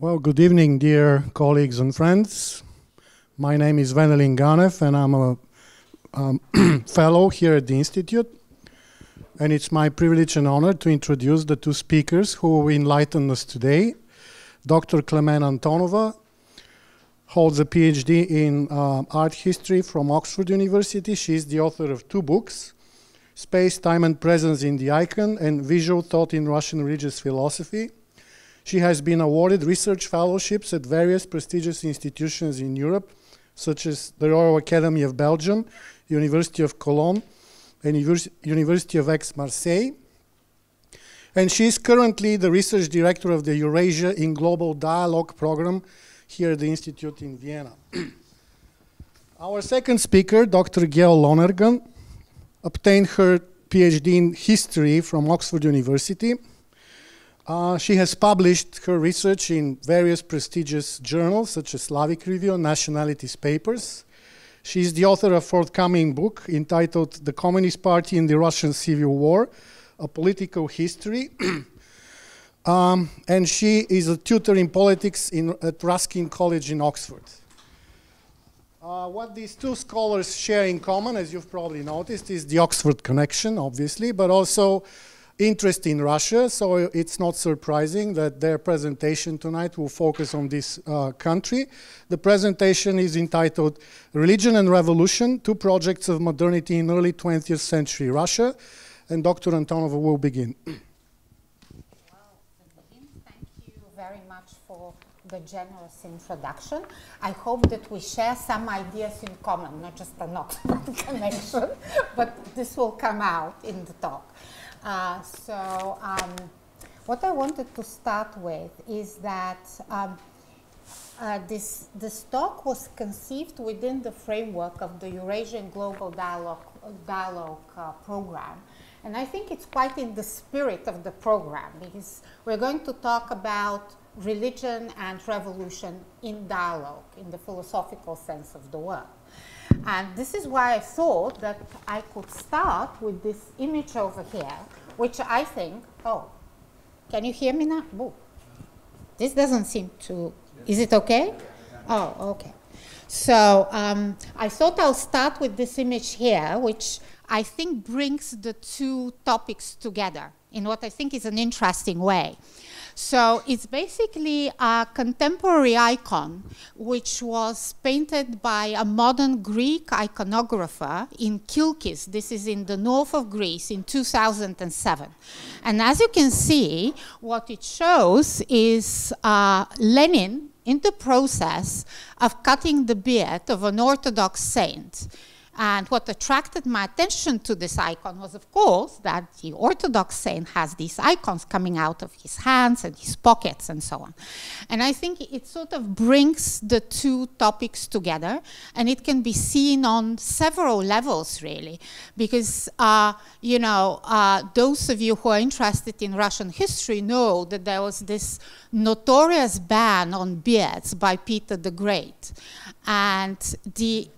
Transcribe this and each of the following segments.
Well, good evening, dear colleagues and friends. My name is Venelin Ganev, and I'm a fellow here at the Institute. And it's my privilege and honor to introduce the two speakers who will enlighten us today. Dr. Clemena Antonova holds a PhD in art history from Oxford University. She's the author of two books, Space, Time and Presence in the Icon and Visual Thought in Russian Religious Philosophy. She has been awarded research fellowships at various prestigious institutions in Europe, such as the Royal Academy of Belgium, University of Cologne, and University of Aix-Marseille. And she is currently the research director of the Eurasia in Global Dialogue program here at the Institute in Vienna. Our second speaker, Dr. Gail Lonergan, obtained her PhD in history from Oxford University. She has published her research in various prestigious journals, such as Slavic Review and Nationalities Papers. She is the author of a forthcoming book entitled The Communist Party in the Russian Civil War, A Political History. And she is a tutor in politics at Ruskin College in Oxford. What these two scholars share in common, as you've probably noticed, is the Oxford connection, obviously, but also interest in Russia, so it's not surprising that their presentation tonight will focus on this country. The presentation is entitled Religion and Revolution, Two Projects of Modernity in Early 20th Century Russia, and Dr. Antonova will begin. Well, thank you very much for the generous introduction. I hope that we share some ideas in common, not just an Oxford connection, but this will come out in the talk. What I wanted to start with is that this talk was conceived within the framework of the Eurasian Global Dialogue program. And I think it's quite in the spirit of the program, because we're going to talk about religion and revolution in dialogue, in the philosophical sense of the word. And this is why I thought that I could start with this image over here, which I think, oh, can you hear me now? Ooh. This doesn't seem to, is it okay? Oh, okay. So I thought I'll start with this image here, which I think brings the two topics together in what I think is an interesting way. So it's basically a contemporary icon which was painted by a modern Greek iconographer in Kilkis. This is in the north of Greece in 2007. And as you can see, what it shows is Lenin in the process of cutting the beard of an Orthodox saint. And what attracted my attention to this icon was, of course, that the Orthodox saint has these icons coming out of his hands and his pockets and so on. And I think it sort of brings the two topics together, and it can be seen on several levels, really, because, those of you who are interested in Russian history know that there was this notorious ban on beards by Peter the Great. And the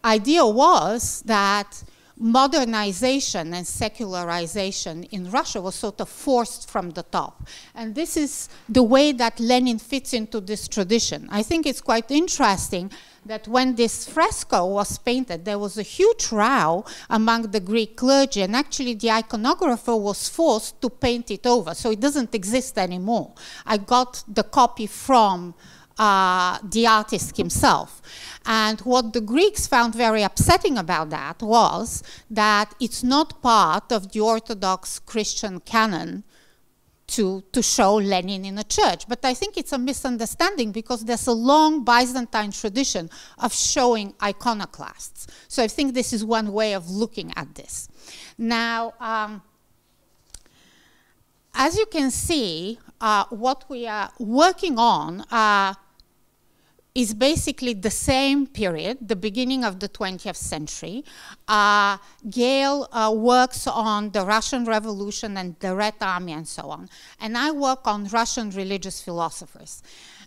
idea was that modernization and secularization in Russia was sort of forced from the top. And this is the way that Lenin fits into this tradition. I think it's quite interesting that when this fresco was painted, there was a huge row among the Greek clergy, and actually the iconographer was forced to paint it over, so it doesn't exist anymore. I got the copy from the artist himself. And what the Greeks found very upsetting about that was that it's not part of the Orthodox Christian canon to show Lenin in a church. But I think it's a misunderstanding, because there's a long Byzantine tradition of showing iconoclasts. So I think this is one way of looking at this. Now, as you can see, what we are working on is basically the same period, the beginning of the 20th century. Gail works on the Russian Revolution and the Red Army and so on. And I work on Russian religious philosophers.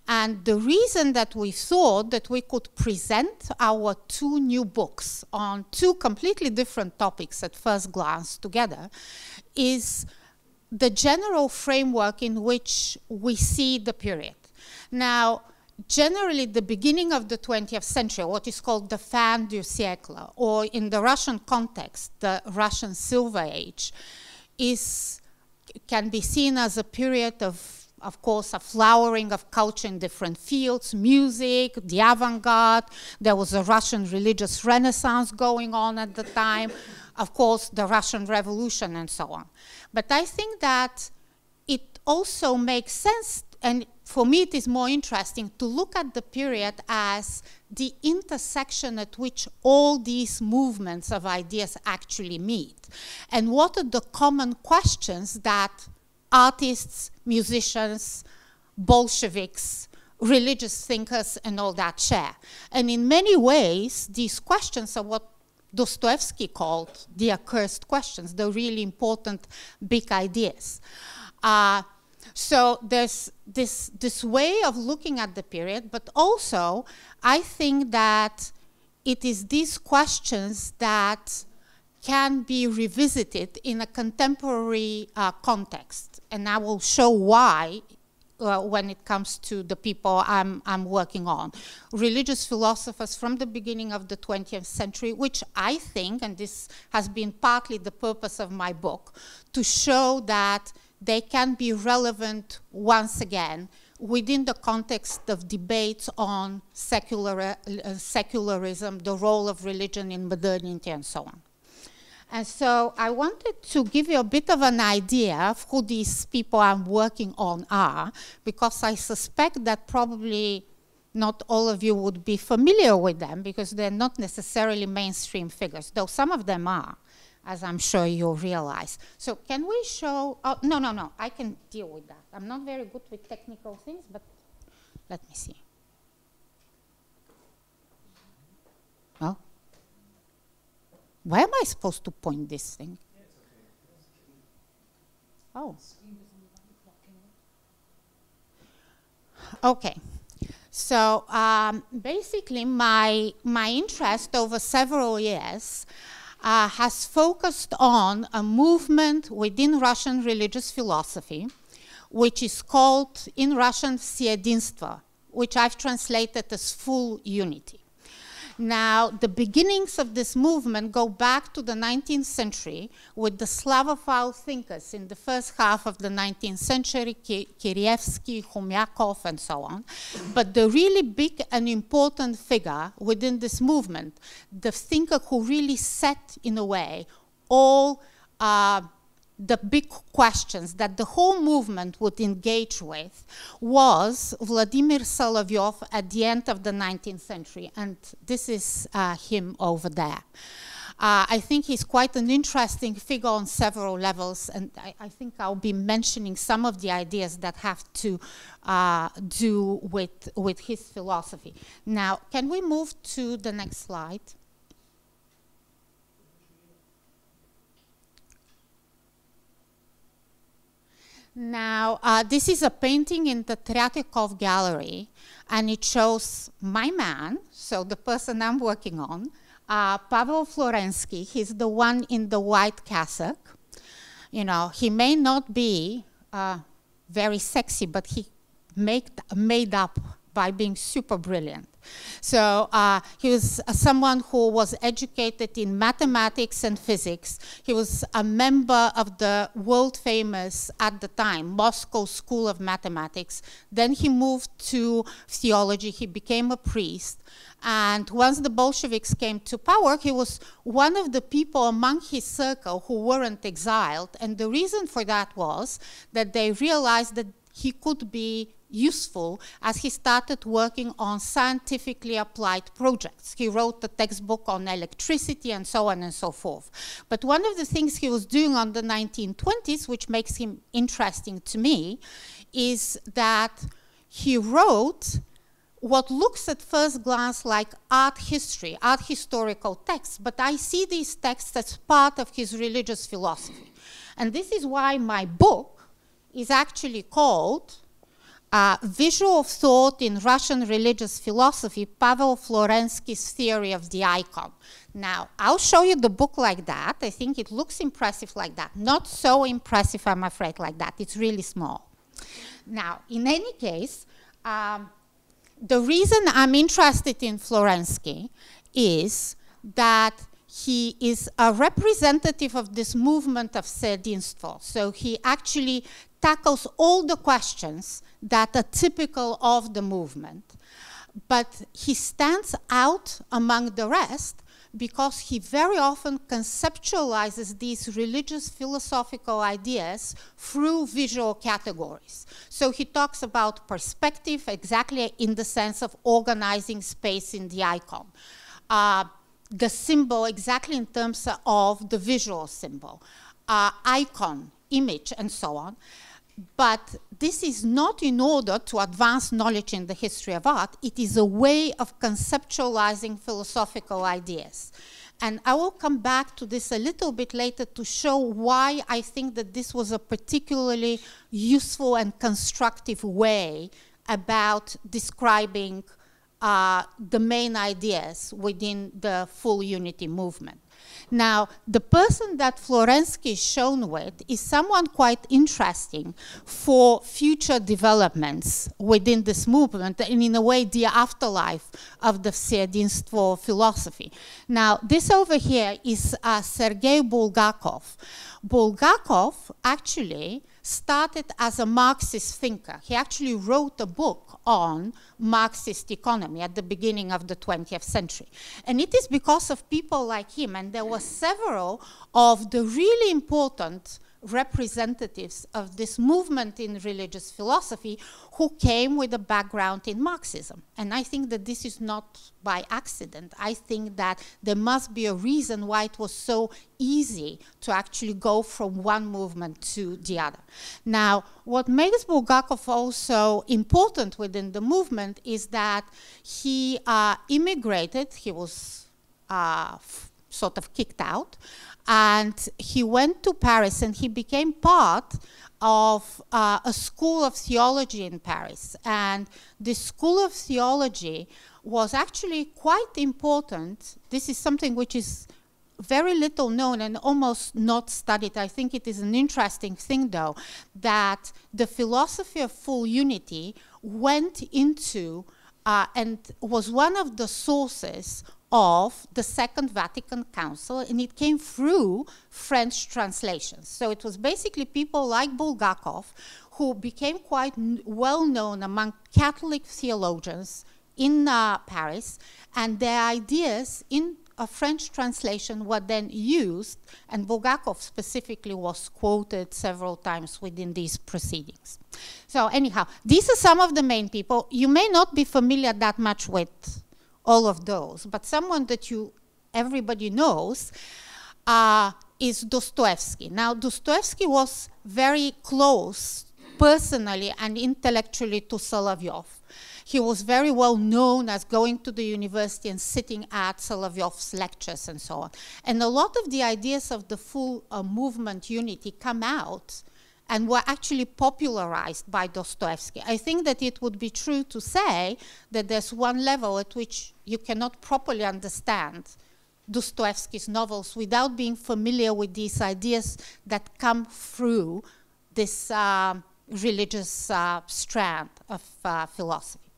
And the reason that we thought that we could present our two new books on two completely different topics at first glance together is the general framework in which we see the period. Now, generally, the beginning of the 20th century, what is called the fin du siècle, or in the Russian context, the Russian Silver Age, can be seen as a period of course, a flowering of culture in different fields, music, the avant-garde. There was a Russian religious renaissance going on at the time, of course, the Russian Revolution and so on. But I think that it also makes sense, and for me it is more interesting to look at the period as the intersection at which all these movements of ideas actually meet. And what are the common questions that artists, musicians, Bolsheviks, religious thinkers, and all that share? And in many ways, these questions are what Dostoevsky called the accursed questions, the really important big ideas. So there's this way of looking at the period, but also I think that it is these questions that can be revisited in a contemporary context. And I will show why when it comes to the people I'm working on. Religious philosophers from the beginning of the 20th century, which I think, and this has been partly the purpose of my book, to show that they can be relevant once again within the context of debates on secularism, the role of religion in modernity, and so on. And so I wanted to give you a bit of an idea of who these people I'm working on are, because I suspect that probably not all of you would be familiar with them, because they're not necessarily mainstream figures, though some of them are, as I'm sure you'll realize. So can we show, oh, no, I can deal with that. I'm not very good with technical things, but let me see. Oh. Where am I supposed to point this thing? Oh. Okay. So basically my interest over several years has focused on a movement within Russian religious philosophy, which is called in Russian «всеединство», which I've translated as full unity. Now, the beginnings of this movement go back to the 19th century with the Slavophile thinkers in the first half of the 19th century, Kireevsky, Khomyakov, and so on. But the really big and important figure within this movement, the thinker who really set, in a way, all the big questions that the whole movement would engage with, was Vladimir Solovyov at the end of the 19th century. And this is him over there. I think he's quite an interesting figure on several levels, and I think I'll be mentioning some of the ideas that have to do with his philosophy. Now, can we move to the next slide? Now, this is a painting in the Tretyakov Gallery, and it shows my man, so the person I'm working on, Pavel Florensky. He's the one in the white cassock. You know, he may not be very sexy, but he made up by being super brilliant. So he was someone who was educated in mathematics and physics. He was a member of the world famous, at the time, Moscow School of Mathematics. Then he moved to theology. He became a priest. And once the Bolsheviks came to power, he was one of the people among his circle who weren't exiled. And the reason for that was that they realized that he could be useful as he started working on scientifically applied projects. He wrote a textbook on electricity and so on and so forth. But one of the things he was doing on the 1920s, which makes him interesting to me, is that he wrote what looks at first glance like art history, art historical texts, but I see these texts as part of his religious philosophy. And this is why my book is actually called Visual Thought in Russian Religious Philosophy, Pavel Florensky's Theory of the Icon. Now, I'll show you the book like that. I think it looks impressive like that. Not so impressive, I'm afraid, like that. It's really small. Now, in any case, the reason I'm interested in Florensky is that he is a representative of this movement of sedienstvo. So he actually tackles all the questions that are typical of the movement. But he stands out among the rest because he very often conceptualizes these religious philosophical ideas through visual categories. So he talks about perspective exactly in the sense of organizing space in the icon. The symbol exactly in terms of the visual symbol, icon, image, and so on. But this is not in order to advance knowledge in the history of art. It is a way of conceptualizing philosophical ideas. And I will come back to this a little bit later to show why I think that this was a particularly useful and constructive way about describing the main ideas within the full unity movement. Now, the person that Florensky is shown with is someone quite interesting for future developments within this movement and in a way the afterlife of the sedienstvo philosophy. Now, this over here is Sergei Bulgakov. Bulgakov actually started as a Marxist thinker. He actually wrote a book on Marxist economy at the beginning of the 20th century. And it is because of people like him, and there were several of the really important representatives of this movement in religious philosophy who came with a background in Marxism. And I think that this is not by accident. I think that there must be a reason why it was so easy to actually go from one movement to the other. Now, what makes Bulgakov also important within the movement is that he immigrated. He was sort of kicked out, and he went to Paris and he became part of a school of theology in Paris. And the school of theology was actually quite important. This is something which is very little known and almost not studied. I think it is an interesting thing, though, that the philosophy of full unity went into and was one of the sources of the Second Vatican Council, and it came through French translations. So it was basically people like Bulgakov who became quite well known among Catholic theologians in Paris, and their ideas in a French translation were then used, and Bulgakov specifically was quoted several times within these proceedings. So anyhow, these are some of the main people. You may not be familiar that much with all of those, but someone that everybody knows is Dostoevsky. Now, Dostoevsky was very close personally and intellectually to Solovyov. He was very well known as going to the university and sitting at Solovyov's lectures and so on. And a lot of the ideas of the full movement unity come out and were actually popularized by Dostoevsky. I think that it would be true to say that there's one level at which you cannot properly understand Dostoevsky's novels without being familiar with these ideas that come through this religious strand of philosophy.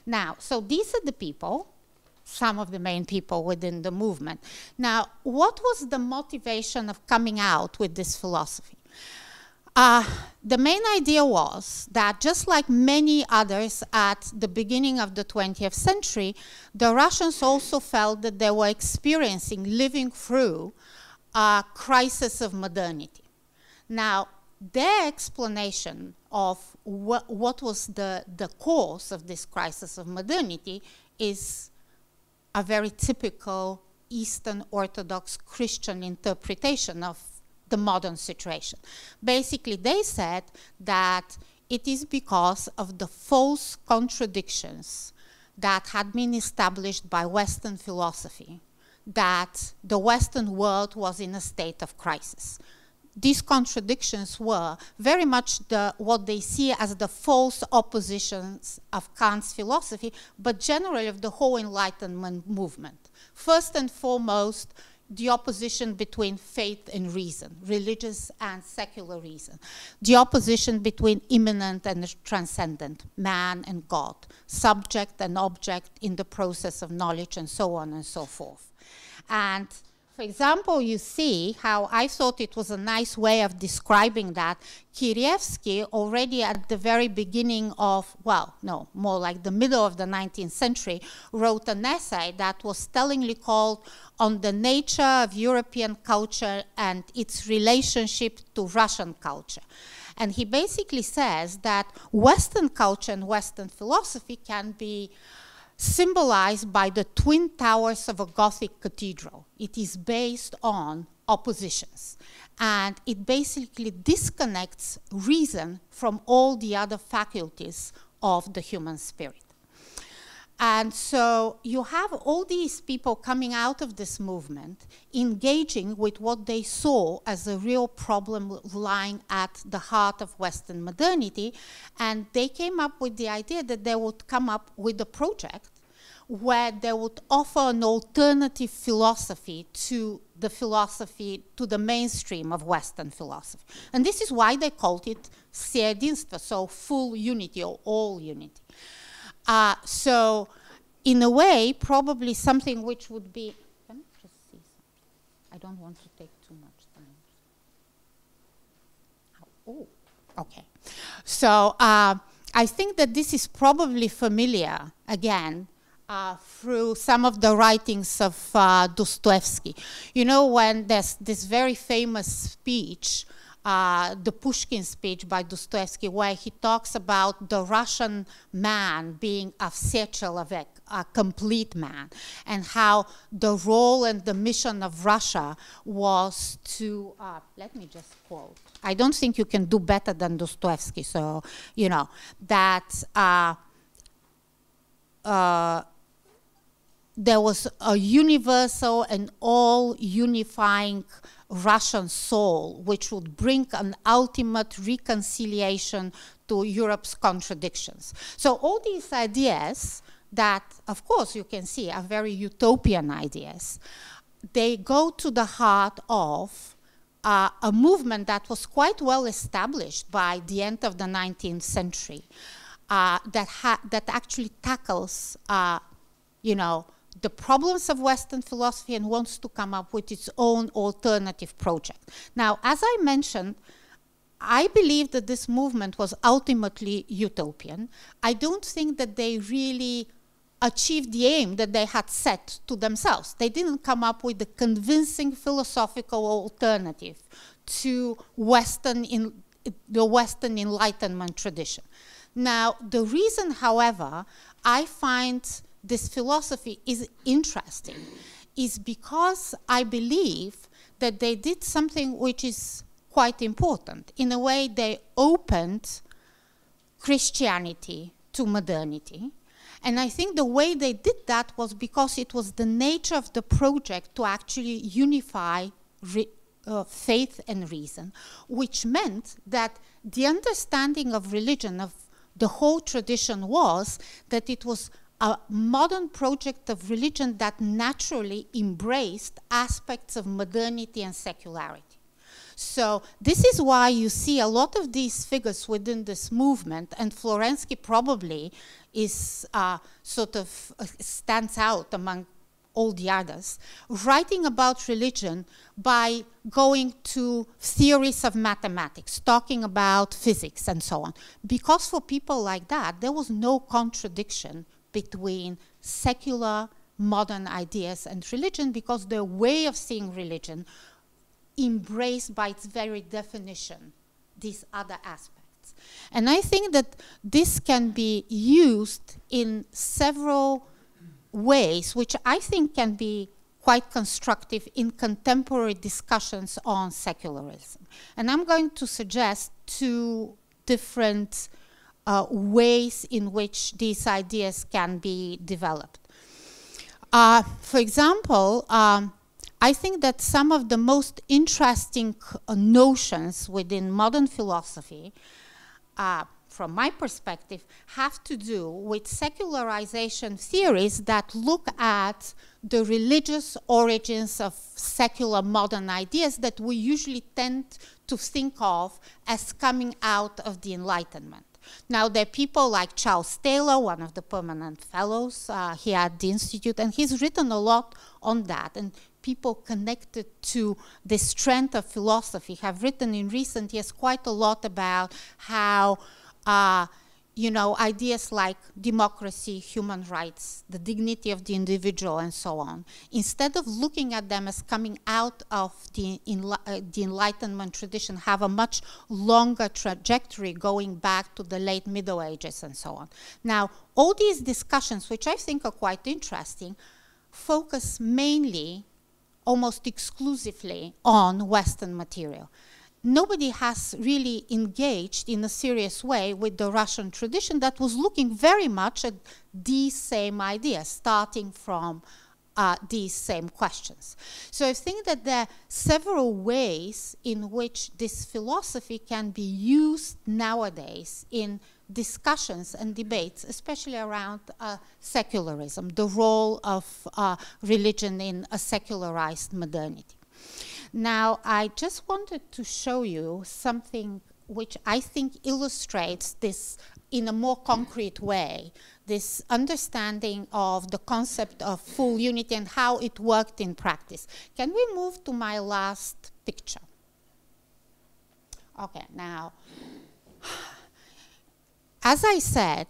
Now, so these are the people, some of the main people within the movement. Now, what was the motivation of coming out with this philosophy? The main idea was that just like many others at the beginning of the 20th century, the Russians also felt that they were experiencing, living through a crisis of modernity. Now, their explanation of what was the cause of this crisis of modernity is a very typical Eastern Orthodox Christian interpretation of the modern situation. Basically, they said that it is because of the false contradictions that had been established by Western philosophy that the Western world was in a state of crisis. These contradictions were very much what they see as the false oppositions of Kant's philosophy, but generally of the whole Enlightenment movement. First and foremost, the opposition between faith and reason, religious and secular reason, the opposition between immanent and transcendent, man and God, subject and object in the process of knowledge, and so on and so forth. And for example, you see how I thought it was a nice way of describing that. Kirievsky, already at the very beginning of, well, no, more like the middle of the 19th century, wrote an essay that was tellingly called On the Nature of European Culture and Its Relationship to Russian Culture. And he basically says that Western culture and Western philosophy can be symbolized by the twin towers of a Gothic cathedral. It is based on oppositions. And it basically disconnects reason from all the other faculties of the human spirit. And so you have all these people coming out of this movement, engaging with what they saw as a real problem lying at the heart of Western modernity. And they came up with the idea that they would come up with a project where they would offer an alternative philosophy to the mainstream of Western philosophy. And this is why they called it Всеединство, so full unity or all unity. So in a way, probably something which would be, let me just see something. I don't want to take too much time. Oh, okay. So I think that this is probably familiar, again, through some of the writings of Dostoevsky. You know, when there's this very famous speech, the Pushkin speech by Dostoevsky, where he talks about the Russian man being a все человек, a complete man, and how the role and the mission of Russia was to, let me just quote. I don't think you can do better than Dostoevsky, so, you know, that there was a universal and all unifying Russian soul, which would bring an ultimate reconciliation to Europe's contradictions. So all these ideas that, of course, you can see are very utopian ideas, they go to the heart of a movement that was quite well established by the end of the 19th century, that actually tackles, you know, the problems of Western philosophy and wants to come up with its own alternative project. Now, as I mentioned, I believe that this movement was ultimately utopian. I don't think that they really achieved the aim that they had set to themselves. They didn't come up with a convincing philosophical alternative to the Western Enlightenment tradition. Now, the reason, however, I find this philosophy is interesting is because I believe that they did something which is quite important. In a way, they opened Christianity to modernity. And I think the way they did that was because it was the nature of the project to actually unify faith and reason, which meant that the understanding of religion, of the whole tradition, was that it was a modern project of religion that naturally embraced aspects of modernity and secularity. So this is why you see a lot of these figures within this movement, and Florensky probably is stands out among all the others, writing about religion by going to theories of mathematics, talking about physics and so on. Because for people like that, there was no contradiction between secular modern ideas and religion, because their way of seeing religion embraced by its very definition these other aspects. And I think that this can be used in several ways, which I think can be quite constructive in contemporary discussions on secularism. And I'm going to suggest two different ways in which these ideas can be developed. For example, I think that some of the most interesting notions within modern philosophy, from my perspective, have to do with secularization theories that look at the religious origins of secular modern ideas that we usually tend to think of as coming out of the Enlightenment. Now, there are people like Charles Taylor, one of the permanent fellows here at the Institute, and he's written a lot on that. And people connected to this trend of philosophy have written in recent years quite a lot about how you know, ideas like democracy, human rights, the dignity of the individual, and so on, instead of looking at them as coming out of the Enlightenment tradition, have a much longer trajectory going back to the late Middle Ages and so on. Now, all these discussions, which I think are quite interesting, focus mainly, almost exclusively, on Western material. Nobody has really engaged in a serious way with the Russian tradition that was looking very much at these same ideas, starting from these same questions. So I think that there are several ways in which this philosophy can be used nowadays in discussions and debates, especially around secularism, the role of religion in a secularized modernity. Now, I just wanted to show you something which I think illustrates this in a more concrete way, this understanding of the concept of full unity and how it worked in practice. Can we move to my last picture? Okay, now, as I said,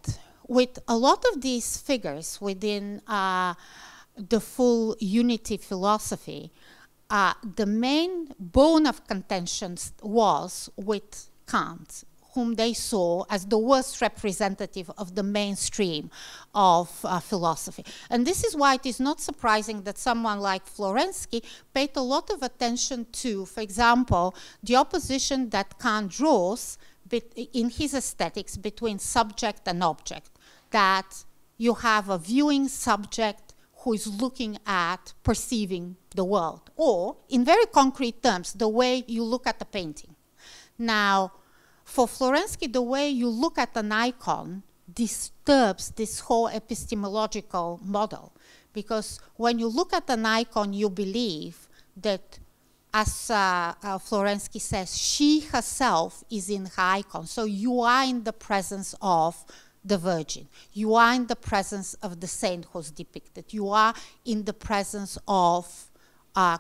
with a lot of these figures within the full unity philosophy, the main bone of contention was with Kant, whom they saw as the worst representative of the mainstream of philosophy. And this is why it is not surprising that someone like Florensky paid a lot of attention to, for example, the opposition that Kant draws in his aesthetics between subject and object, that you have a viewing subject who is looking at perceiving the world, or in very concrete terms, the way you look at a painting. Now, for Florensky, the way you look at an icon disturbs this whole epistemological model, because when you look at an icon, you believe that, as Florensky says, she herself is in her icon. So you are in the presence of the Virgin. You are in the presence of the saint who's depicted. You are in the presence of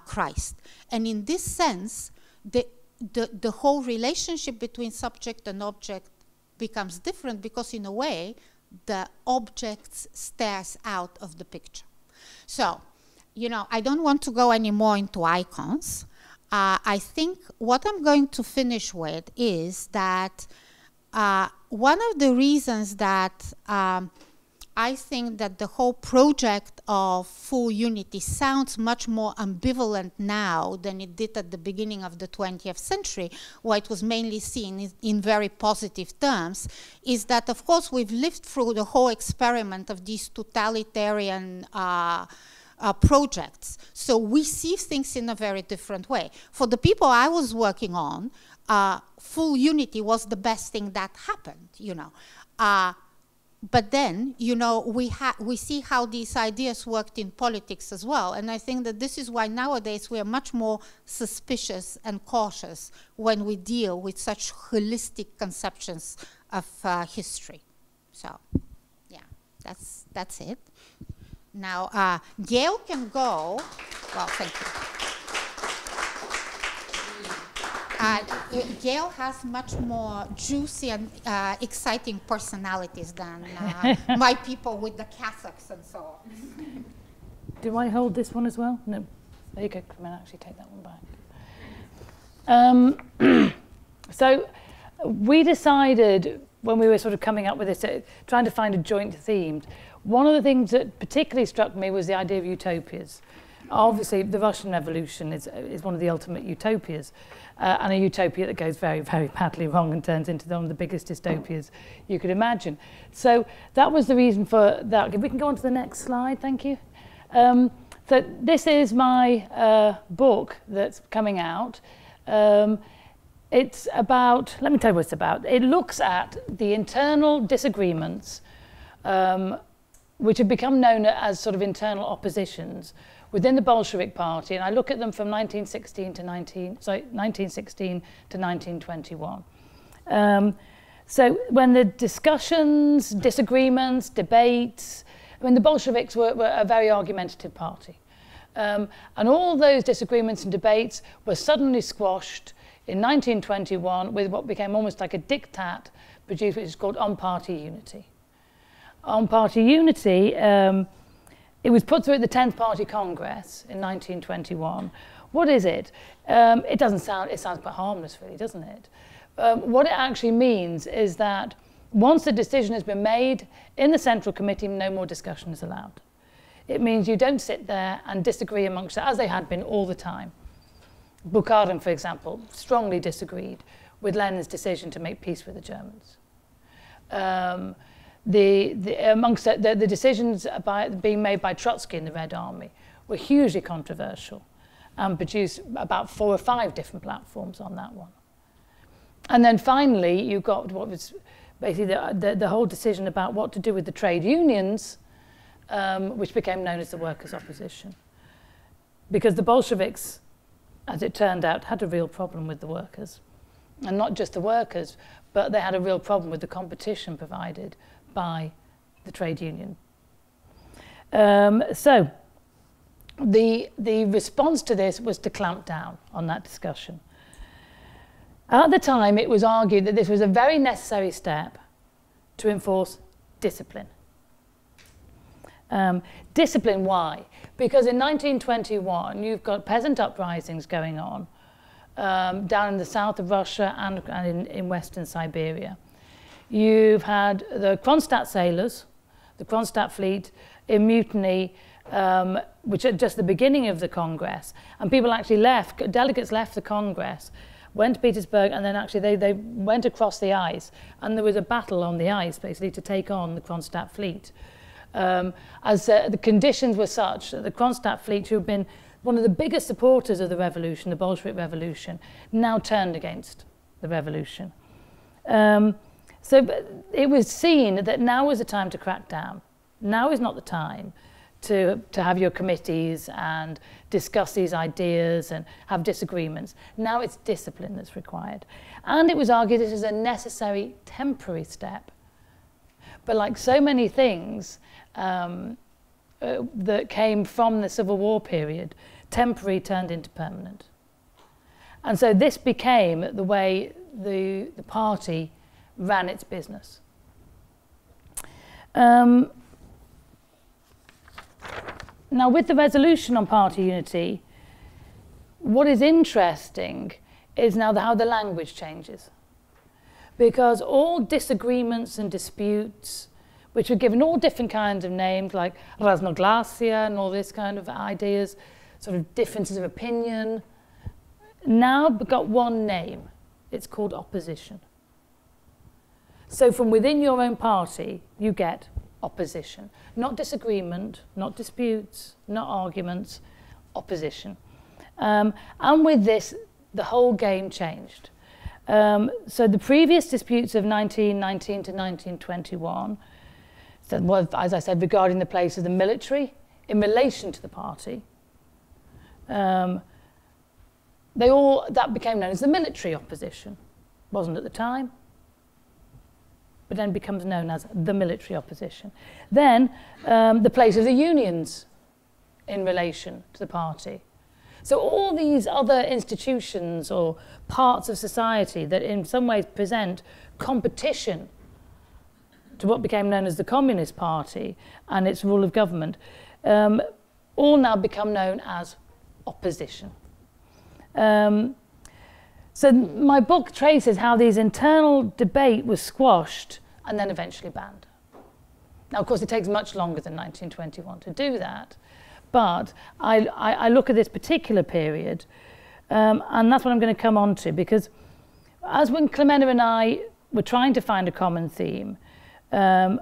Christ. And in this sense, the whole relationship between subject and object becomes different, because in a way, the object stares out of the picture. So, you know, I don't want to go any more into icons. I think what I'm going to finish with is that one of the reasons that I think that the whole project of full unity sounds much more ambivalent now than it did at the beginning of the 20th century, where it was mainly seen in very positive terms, is that, of course, we've lived through the whole experiment of these totalitarian projects. So we see things in a very different way. For the people I was working on, full unity was the best thing that happened, you know. But then, you know, we see how these ideas worked in politics as well. And I think that this is why nowadays we are much more suspicious and cautious when we deal with such holistic conceptions of history. So, yeah, that's it. Now, Gail can go. Well, thank you. Gail has much more juicy and exciting personalities than my people with the cassocks and so on. Do I hold this one as well? No. There you go. Come on, actually take that one back. So we decided when we were sort of coming up with this, trying to find a joint theme, one of the things that particularly struck me was the idea of utopias. Obviously, the Russian Revolution is one of the ultimate utopias, and a utopia that goes very, very badly wrong and turns into one of the biggest dystopias you could imagine. So that was the reason for that. If we can go on to the next slide, thank you. So this is my book that's coming out. It's about, let me tell you what it's about. It looks at the internal disagreements which have become known as sort of internal oppositions within the Bolshevik Party, and I look at them from 1916 to 1921. So when the discussions, disagreements, debates, I mean, the Bolsheviks were a very argumentative party. And all those disagreements and debates were suddenly squashed in 1921 with what became almost like a diktat produced, which is called on-party unity. On-party unity, it was put through at the 10th Party Congress in 1921. What is it? It sounds quite harmless really, doesn't it? What it actually means is that once the decision has been made in the Central Committee, no more discussion is allowed. It means you don't sit there and disagree amongst it, as they had been all the time. Bukharin, for example, strongly disagreed with Lenin's decision to make peace with the Germans. Amongst the decisions being made by Trotsky in the Red Army were hugely controversial and produced about 4 or 5 different platforms on that one. And then finally, you got what was basically the whole decision about what to do with the trade unions, which became known as the workers' opposition. Because the Bolsheviks, as it turned out, had a real problem with the workers. And not just the workers, but they had a real problem with the competition provided by the trade union. So the response to this was to clamp down on that discussion. At the time, it was argued that this was a very necessary step to enforce discipline. Discipline, why? Because in 1921, you've got peasant uprisings going on down in the south of Russia and in western Siberia. You've had the Kronstadt sailors, the Kronstadt fleet, in mutiny, which at just the beginning of the Congress, and people actually left, delegates left the Congress, went to Petersburg, and then actually they went across the ice, and there was a battle on the ice, basically, to take on the Kronstadt fleet. As the conditions were such that the Kronstadt fleet, who had been one of the biggest supporters of the revolution, the Bolshevik Revolution, now turned against the revolution. So it was seen that now was the time to crack down. Now is not the time to have your committees and discuss these ideas and have disagreements. Now it's discipline that's required. And it was argued this is a necessary temporary step. But like so many things that came from the Civil War period, temporary turned into permanent. And so this became the way the party ran its business. Now, with the resolution on party unity, what is interesting is now how the language changes. Because all disagreements and disputes, which were given all different kinds of names, like raznoglasия and all this kind of ideas, sort of differences of opinion, now got one name. It's called opposition. So from within your own party, you get opposition. Not disagreement, not disputes, not arguments, opposition. And with this, the whole game changed. So the previous disputes of 1919 to 1921, so, as I said, regarding the place of the military in relation to the party, that became known as the military opposition. Wasn't at the time, but then becomes known as the military opposition. Then the place of the unions in relation to the party. So all these other institutions or parts of society that in some ways present competition to what became known as the Communist Party and its rule of government, all now become known as opposition. So my book traces how these internal debate was squashed and then eventually banned. Now, of course, it takes much longer than 1921 to do that, but I look at this particular period, and that's what I'm going to come on to, because as when Clemena and I were trying to find a common theme, I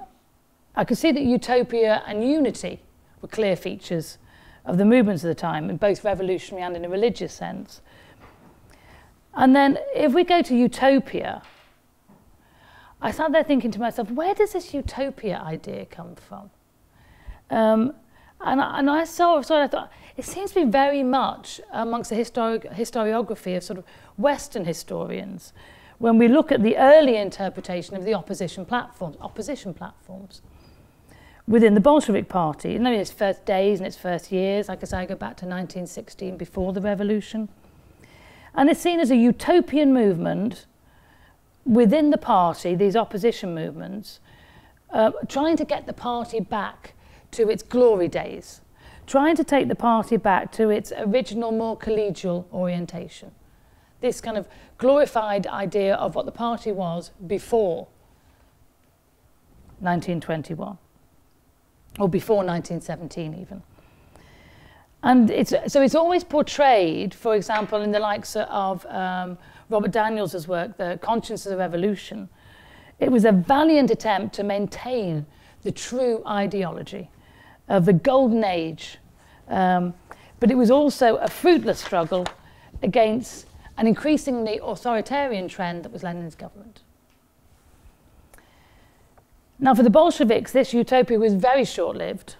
could see that utopia and unity were clear features of the movements of the time, in both revolutionary and in a religious sense. And then if we go to utopia, I sat there thinking to myself, where does this utopia idea come from? And I thought, it seems to be very much amongst the historiography of sort of Western historians, when we look at the early interpretation of the opposition platforms within the Bolshevik Party, in its first days and its first years. Like I say, I go back to 1916, before the revolution. And it's seen as a utopian movement within the party, these opposition movements, trying to get the party back to its glory days, trying to take the party back to its original, more collegial orientation. This kind of glorified idea of what the party was before 1921, or before 1917 even. And so it's always portrayed, for example, in the likes of Robert Daniels's work, The Conscience of the Revolution. It was a valiant attempt to maintain the true ideology of the golden age, but it was also a fruitless struggle against an increasingly authoritarian trend that was Lenin's government. Now, for the Bolsheviks, this utopia was very short-lived.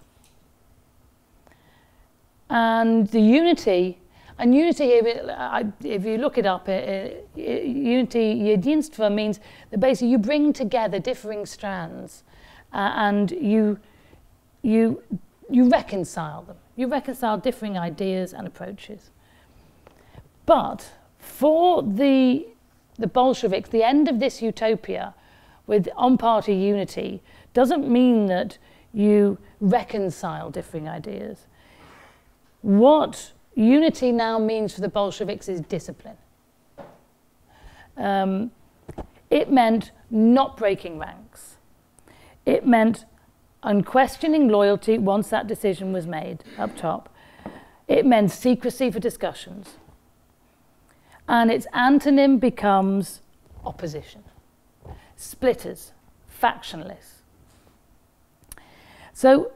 And the unity here, if you look it up, unity, jedinstvo, means that basically you bring together differing strands and you reconcile them. You reconcile differing ideas and approaches. But for the Bolsheviks, the end of this utopia with on-party unity doesn't mean that you reconcile differing ideas. What unity now means for the Bolsheviks is discipline. It meant not breaking ranks. It meant unquestioning loyalty once that decision was made up top. It meant secrecy for discussions. And its antonym becomes opposition. Splitters, factionless. So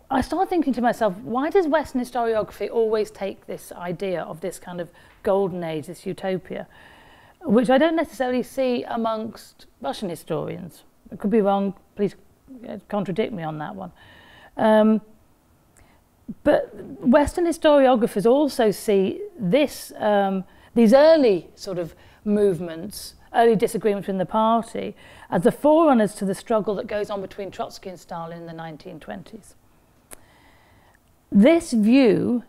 I started thinking to myself, why does Western historiography always take this idea of this kind of golden age, this utopia, which I don't necessarily see amongst Russian historians? I could be wrong, please contradict me on that one. But Western historiographers also see this, these early sort of movements, early disagreements within the party, as the forerunners to the struggle that goes on between Trotsky and Stalin in the 1920s. This view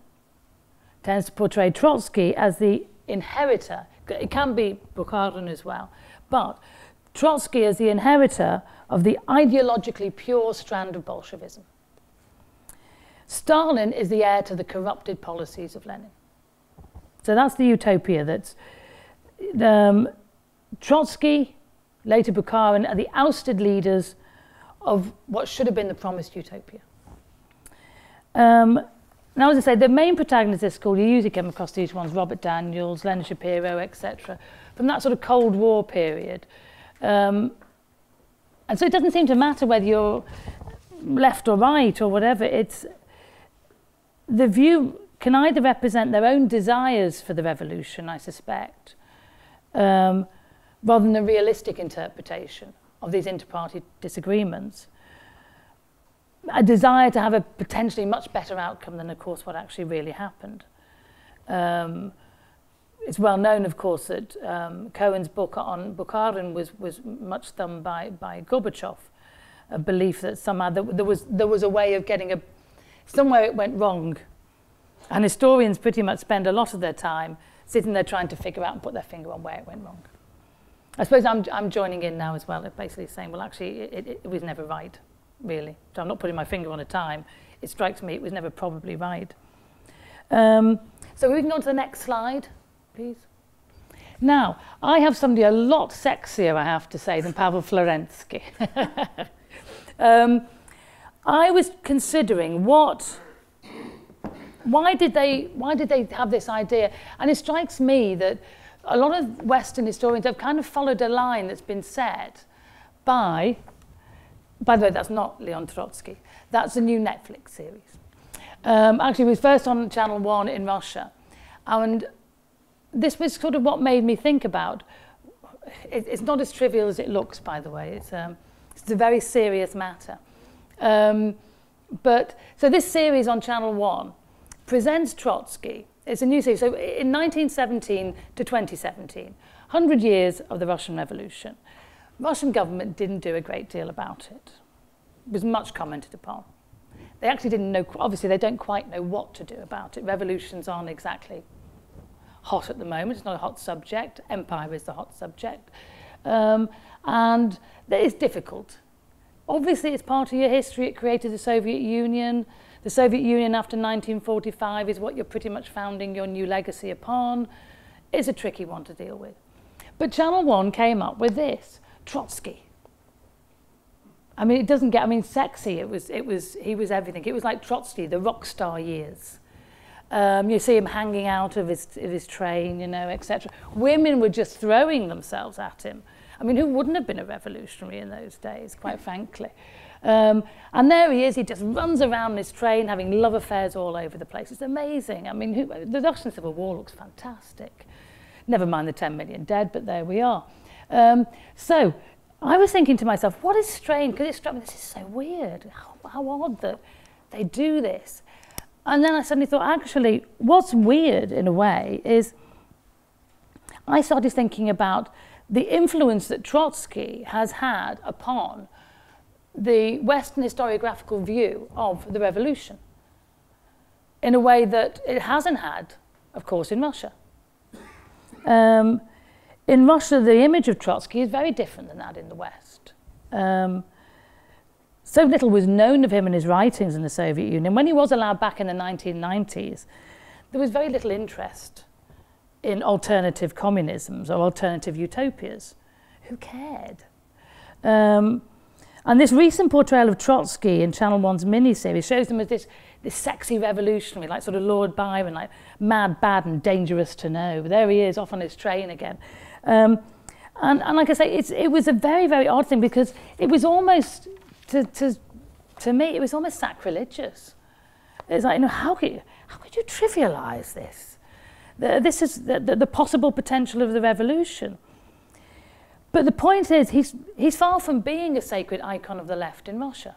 tends to portray Trotsky as the inheritor. It can be Bukharin as well, but Trotsky as the inheritor of the ideologically pure strand of Bolshevism. Stalin is the heir to the corrupted policies of Lenin. So that's the utopia. That's Trotsky, later Bukharin, are the ousted leaders of what should have been the promised utopia. Now, as I say, the main protagonists of this school, you usually come across these ones, Robert Daniels, Lenin Shapiro, etc., from that sort of Cold War period. And so it doesn't seem to matter whether you're left or right or whatever. It's the view can either represent their own desires for the revolution, I suspect, rather than a realistic interpretation of these inter-party disagreements. A desire to have a potentially much better outcome than, of course, what actually really happened. It's well known, of course, that Cohen's book on Bukharin was much thumbed by Gorbachev, a belief that somehow there was a way of getting somewhere it went wrong. And historians pretty much spend a lot of their time sitting there trying to figure out and put their finger on where it went wrong. I suppose I'm joining in now as well, basically saying, well, actually, it was never right, really. So I'm not putting my finger on a time. It strikes me it was never probably right. So we can go on to the next slide, please. Now, I have somebody a lot sexier, I have to say, than Pavel Florensky. I was considering why did they have this idea? And it strikes me that a lot of Western historians have kind of followed a line that's been set by the way, that's not Leon Trotsky. That's a new Netflix series. Actually, it was first on Channel 1 in Russia. And this was sort of what made me think about, it's not as trivial as it looks, by the way. It's a very serious matter. But so this series on Channel 1 presents Trotsky. It's a new series. So in 1917 to 2017, 100 years of the Russian Revolution. Russian government didn't do a great deal about it. It was much commented upon. They actually didn't know, obviously they don't quite know what to do about it. Revolutions aren't exactly hot at the moment. It's not a hot subject. Empire is the hot subject. And it's difficult. Obviously, it's part of your history. It created the Soviet Union. The Soviet Union after 1945 is what you're pretty much founding your new legacy upon. It's a tricky one to deal with. But Channel 1 came up with this, Trotsky. I mean, it doesn't get, I mean, sexy. He was everything. It was like Trotsky, the rock star years. You see him hanging out of his train, you know, etc. Women were just throwing themselves at him. I mean, who wouldn't have been a revolutionary in those days, quite frankly? And there he is. He just runs around this train having love affairs all over the place. It's amazing. I mean, the Russian Civil War looks fantastic. Never mind the 10 million dead, but there we are. So I was thinking to myself, what is strange? Because it struck me, this is so weird. How odd that they do this. And then I suddenly thought, actually, what's weird in a way is I started thinking about the influence that Trotsky has had upon the Western historiographical view of the revolution in a way that it hasn't had, of course, in Russia. In Russia, the image of Trotsky is very different than that in the West. So little was known of him and his writings in the Soviet Union. When he was allowed back in the 1990s, there was very little interest in alternative communisms or alternative utopias. Who cared? And this recent portrayal of Trotsky in Channel 1's miniseries shows him as this sexy revolutionary, like sort of Lord Byron, like mad, bad and dangerous to know. There he is, off on his train again. And like I say, it was a very, very odd thing because it was almost, to me, it was almost sacrilegious. It's like, you know, how could you trivialize this? This is the possible potential of the revolution. But the point is, he's far from being a sacred icon of the left in Russia.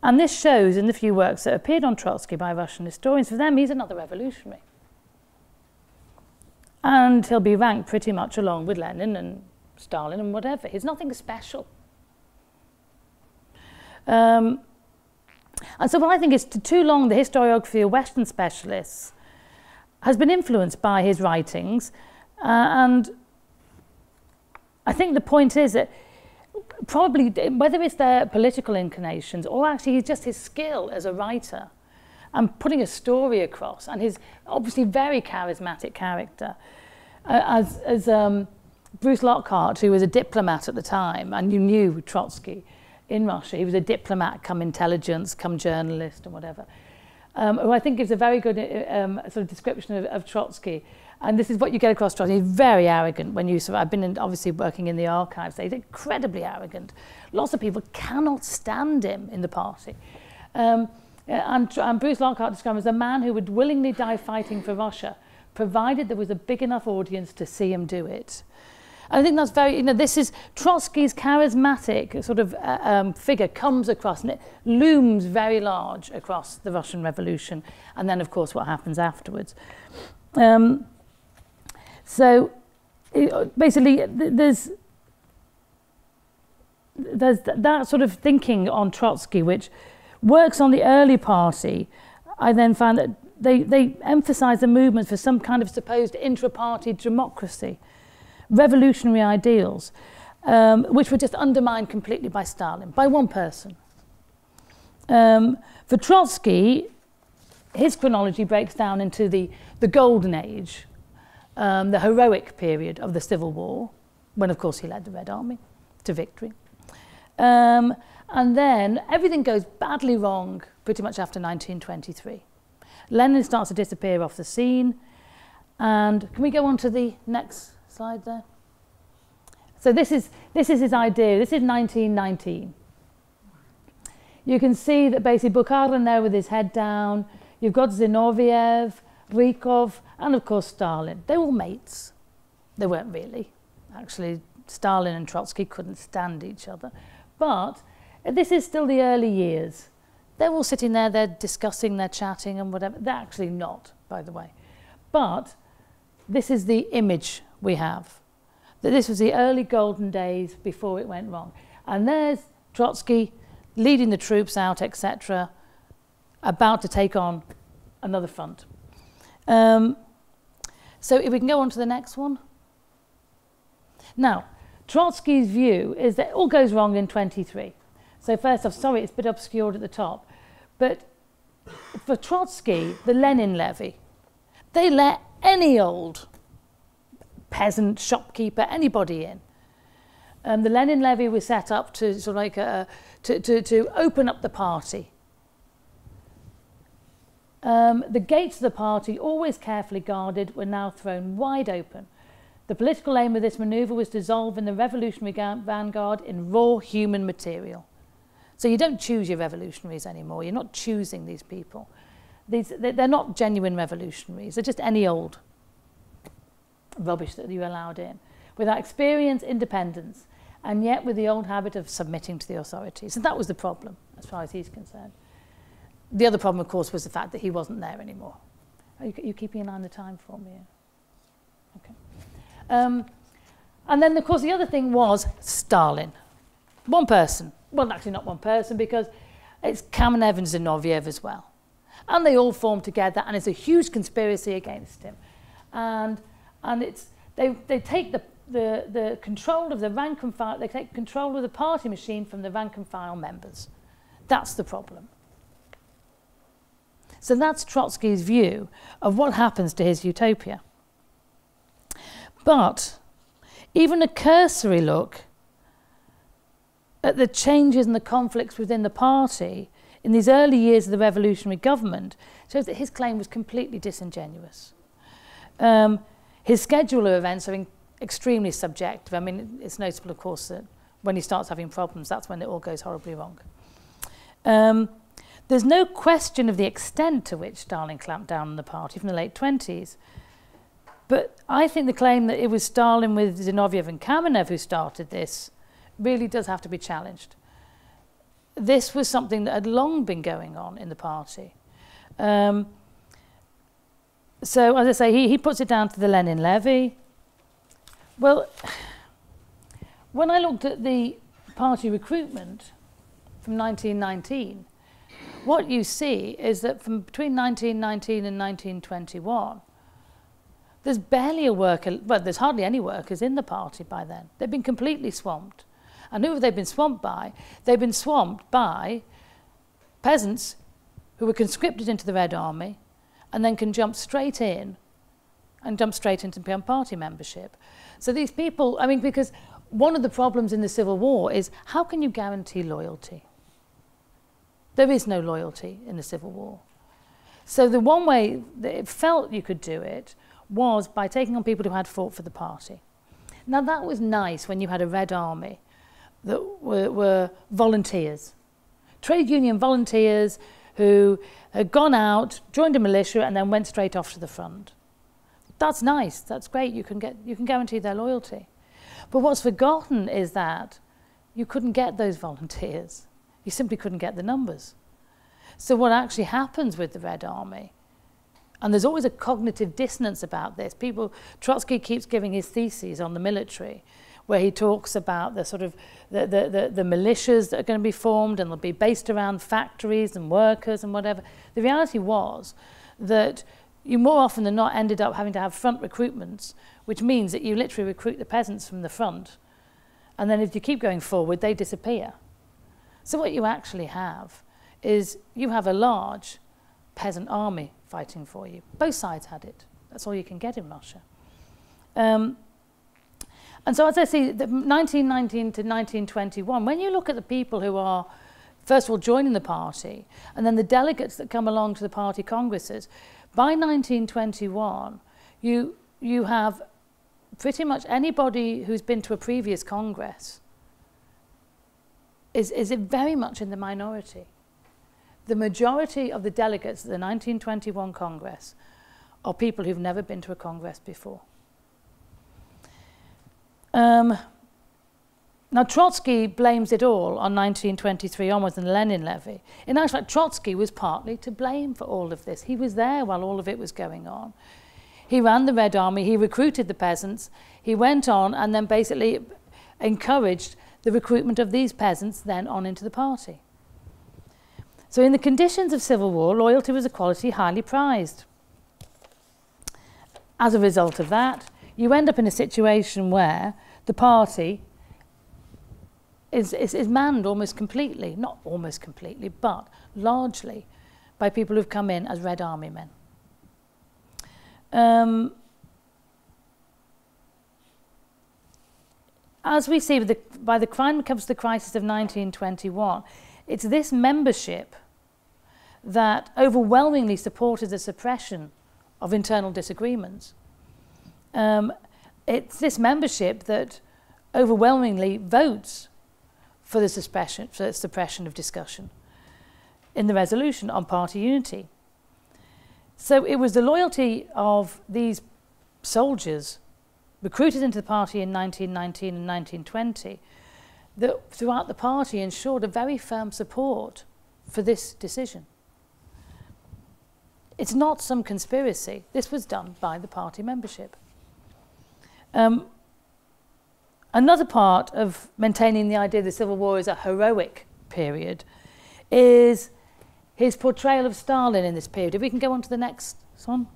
And this shows in the few works that appeared on Trotsky by Russian historians. For them, he's another revolutionary. And he'll be ranked pretty much along with Lenin and Stalin and whatever. He's nothing special. And so what I think is, too long, the historiography of Western specialists has been influenced by his writings. And I think the point is that probably, whether it's their political inclinations or actually just his skill as a writer and putting a story across, and his obviously very charismatic character, as Bruce Lockhart, who was a diplomat at the time, and you knew Trotsky in Russia, he was a diplomat, come intelligence, come journalist, and whatever, who I think gives a very good sort of description of Trotsky. And this is what you get across Trotsky. He's very arrogant when you... So I've been obviously working in the archives. He's incredibly arrogant. Lots of people cannot stand him in the party. And Bruce Lockhart described him as a man who would willingly die fighting for Russia, provided there was a big enough audience to see him do it. And I think that's very... You know, this is Trotsky's charismatic sort of figure comes across, and it looms very large across the Russian Revolution, and then, of course, what happens afterwards. So basically, there's that sort of thinking on Trotsky, which works on the early party. I then found that they emphasize the movement for some kind of supposed intra-party democracy, revolutionary ideals, which were just undermined completely by Stalin, by one person. For Trotsky, his chronology breaks down into the golden age, the heroic period of the Civil War, when, of course, he led the Red Army to victory. And then everything goes badly wrong pretty much after 1923. Lenin starts to disappear off the scene. And can we go on to the next slide there? So this is his idea. This is 1919. You can see that basically Bukharin there with his head down. You've got Zinoviev, Brikov, and of course Stalin. They were all mates. They weren't really. Actually, Stalin and Trotsky couldn't stand each other. But this is still the early years. They're all sitting there, they're discussing, they're chatting and whatever. They're actually not, by the way. But this is the image we have. That this was the early golden days before it went wrong. And there's Trotsky leading the troops out, etc., about to take on another front. So if we can go on to the next one. Now, Trotsky's view is that it all goes wrong in 23. So first off, sorry, it's a bit obscured at the top, but for Trotsky, the Lenin levy, they let any old peasant, shopkeeper, anybody in. The Lenin levy was set up to sort of like to open up the party. The gates of the party, always carefully guarded, were now thrown wide open. The political aim of this manoeuvre was to dissolve in the revolutionary vanguard in raw human material. So you don't choose your revolutionaries anymore. You're not choosing these people. They're not genuine revolutionaries. They're just any old rubbish that you allowed in, without experience, independence, and yet with the old habit of submitting to the authorities. And that was the problem, as far as he's concerned. The other problem, of course, was the fact that he wasn't there anymore. Are you keeping an eye on the time for me? Okay. And then, of course, the other thing was Stalin. One person. Well, actually not one person, because it's Kamenev and Zinoviev as well. And they all form together, and it's a huge conspiracy against him. And it's they take the control of the rank and file, they take control of the party machine from the rank and file members. That's the problem. So that's Trotsky's view of what happens to his utopia. But even a cursory look at the changes and the conflicts within the party in these early years of the revolutionary government shows that his claim was completely disingenuous. His schedule of events are extremely subjective. I mean, it's notable, of course, that when he starts having problems, that's when it all goes horribly wrong. There's no question of the extent to which Stalin clamped down on the party from the late 20s. But I think the claim that it was Stalin with Zinoviev and Kamenev who started this really does have to be challenged. This was something that had long been going on in the party. So, as I say, he puts it down to the Lenin levy. Well, when I looked at the party recruitment from 1919, what you see is that from between 1919 and 1921, there's barely a worker, well, there's hardly any workers in the party by then. They've been completely swamped. And who have they been swamped by? They've been swamped by peasants who were conscripted into the Red Army and then can jump straight in and jump straight into party membership. So these people, I mean, because one of the problems in the Civil War is how can you guarantee loyalty? There is no loyalty in the Civil War. So the one way that it felt you could do it was by taking on people who had fought for the party. Now that was nice when you had a Red Army that were volunteers, trade union volunteers who had gone out, joined a militia and then went straight off to the front. That's nice, that's great, you can guarantee their loyalty. But what's forgotten is that you couldn't get those volunteers. You simply couldn't get the numbers. So what actually happens with the Red Army, and there's always a cognitive dissonance about this. Trotsky keeps giving his theses on the military, where he talks about the sort of the militias that are going to be formed and they'll be based around factories and workers and whatever. The reality was that you more often than not ended up having to have front recruitments, which means that you literally recruit the peasants from the front, and then if you keep going forward, they disappear. So what you actually have is you have a large peasant army fighting for you. Both sides had it. That's all you can get in Russia. And so as I say, the 1919 to 1921, when you look at the people who are, first of all, joining the party, and then the delegates that come along to the party congresses, by 1921, you have pretty much anybody who's been to a previous congress is very much in the minority. The majority of the delegates at the 1921 Congress are people who've never been to a Congress before. Now, Trotsky blames it all on 1923 onwards and the Lenin levy. In actual fact, Trotsky was partly to blame for all of this. He was there while all of it was going on. He ran the Red Army, he recruited the peasants, he went on and then basically encouraged the recruitment of these peasants then on into the party. So in the conditions of civil war, loyalty was a quality highly prized. As a result of that, you end up in a situation where the party is manned almost completely, not almost completely, but largely by people who've come in as Red Army men. As we see, by the time comes the crisis of 1921, it's this membership that overwhelmingly supported the suppression of internal disagreements. It's this membership that overwhelmingly votes for the suppression of discussion in the resolution on party unity. So it was the loyalty of these soldiers recruited into the party in 1919 and 1920 that throughout the party ensured a very firm support for this decision. It's not some conspiracy. This was done by the party membership. Another part of maintaining the idea the Civil War is a heroic period is his portrayal of Stalin in this period. If we can go on to the next one.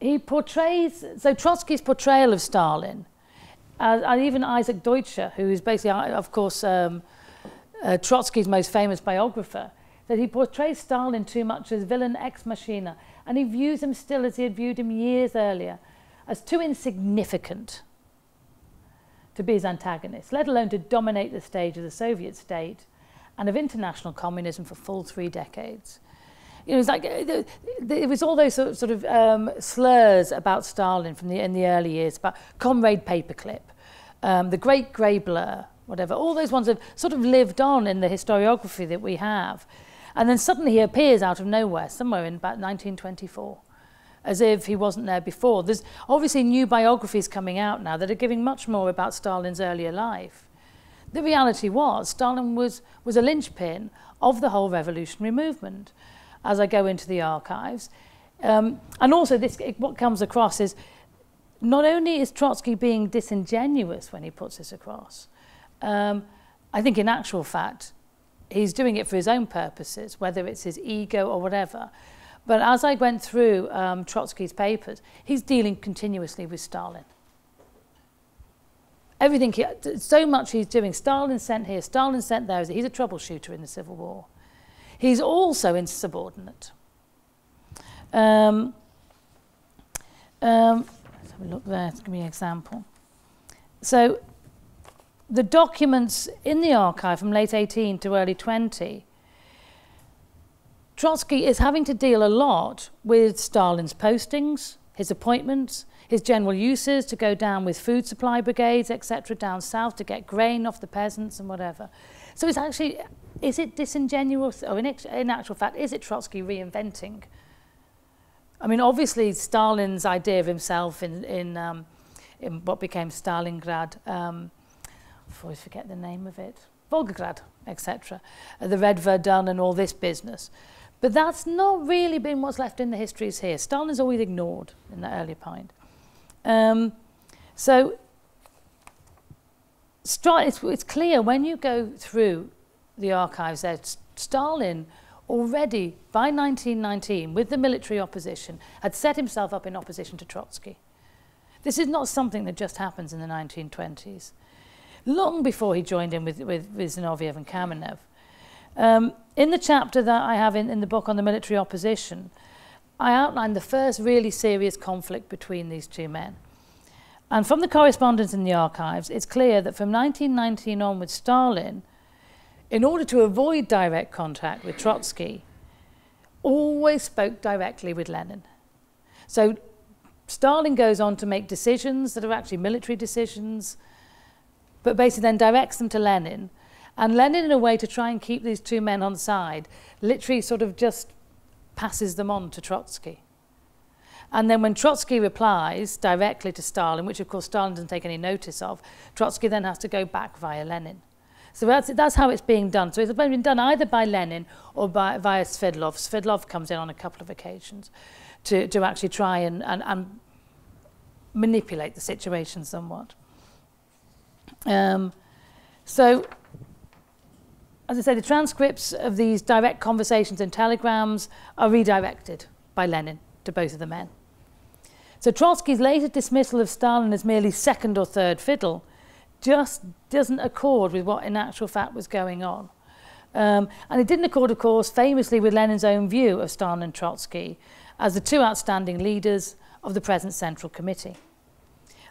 He portrays, so Trotsky's portrayal of Stalin, and even Isaac Deutscher, who is basically, of course, Trotsky's most famous biographer, that he portrays Stalin too much as villain ex machina, and he views him still as he had viewed him years earlier, as too insignificant to be his antagonist, let alone to dominate the stage of the Soviet state and of international communism for full 3 decades. You know, it's like there was all those sort of slurs about Stalin in the early years, about Comrade Paperclip, the Great Grey Blur, whatever. All those ones have sort of lived on in the historiography that we have. And then suddenly he appears out of nowhere, somewhere in about 1924, as if he wasn't there before. There's obviously new biographies coming out now that are giving much more about Stalin's earlier life. The reality was Stalin was a linchpin of the whole revolutionary movement. As I go into the archives. And also what comes across is not only is Trotsky being disingenuous when he puts this across, I think in actual fact he's doing it for his own purposes, whether it's his ego or whatever. But as I went through Trotsky's papers, he's dealing continuously with Stalin. Everything, so much he's doing, Stalin sent here, Stalin sent there, he's a troubleshooter in the Civil War. He's also insubordinate. Let's have a look there, to give me an example. So the documents in the archive from late 18 to early 20, Trotsky is having to deal a lot with Stalin's postings, his appointments, his general uses to go down with food supply brigades, etc., down south to get grain off the peasants and whatever. So it's actually, is it disingenuous, or in actual fact, is it Trotsky reinventing? I mean, obviously, Stalin's idea of himself in what became Stalingrad, I always forget the name of it, Volgograd, etc., the Red Verdun and all this business. But that's not really been what's left in the histories here. Stalin's always ignored in the early point. So it's clear when you go through the archives that Stalin already, by 1919, with the military opposition, had set himself up in opposition to Trotsky. This is not something that just happens in the 1920s. Long before he joined in with Zinoviev and Kamenev. In the chapter that I have in the book on the military opposition, I outlined the first really serious conflict between these two men. And from the correspondence in the archives, it's clear that from 1919 onwards, Stalin, in order to avoid direct contact with Trotsky, always spoke directly with Lenin. So Stalin goes on to make decisions that are actually military decisions, but basically then directs them to Lenin. And Lenin, in a way, to try and keep these two men on side, literally sort of just passes them on to Trotsky. And then when Trotsky replies directly to Stalin, which of course Stalin doesn't take any notice of, Trotsky then has to go back via Lenin. So that's how it's being done. So it's been done either by Lenin or via Sverdlov. Sverdlov comes in on a couple of occasions to actually try and manipulate the situation somewhat. So, as I say, the transcripts of these direct conversations and telegrams are redirected by Lenin to both of the men. So Trotsky's later dismissal of Stalin as merely second or third fiddle just doesn't accord with what in actual fact was going on. And it didn't accord, of course, famously with Lenin's own view of Stalin and Trotsky as the two outstanding leaders of the present Central Committee,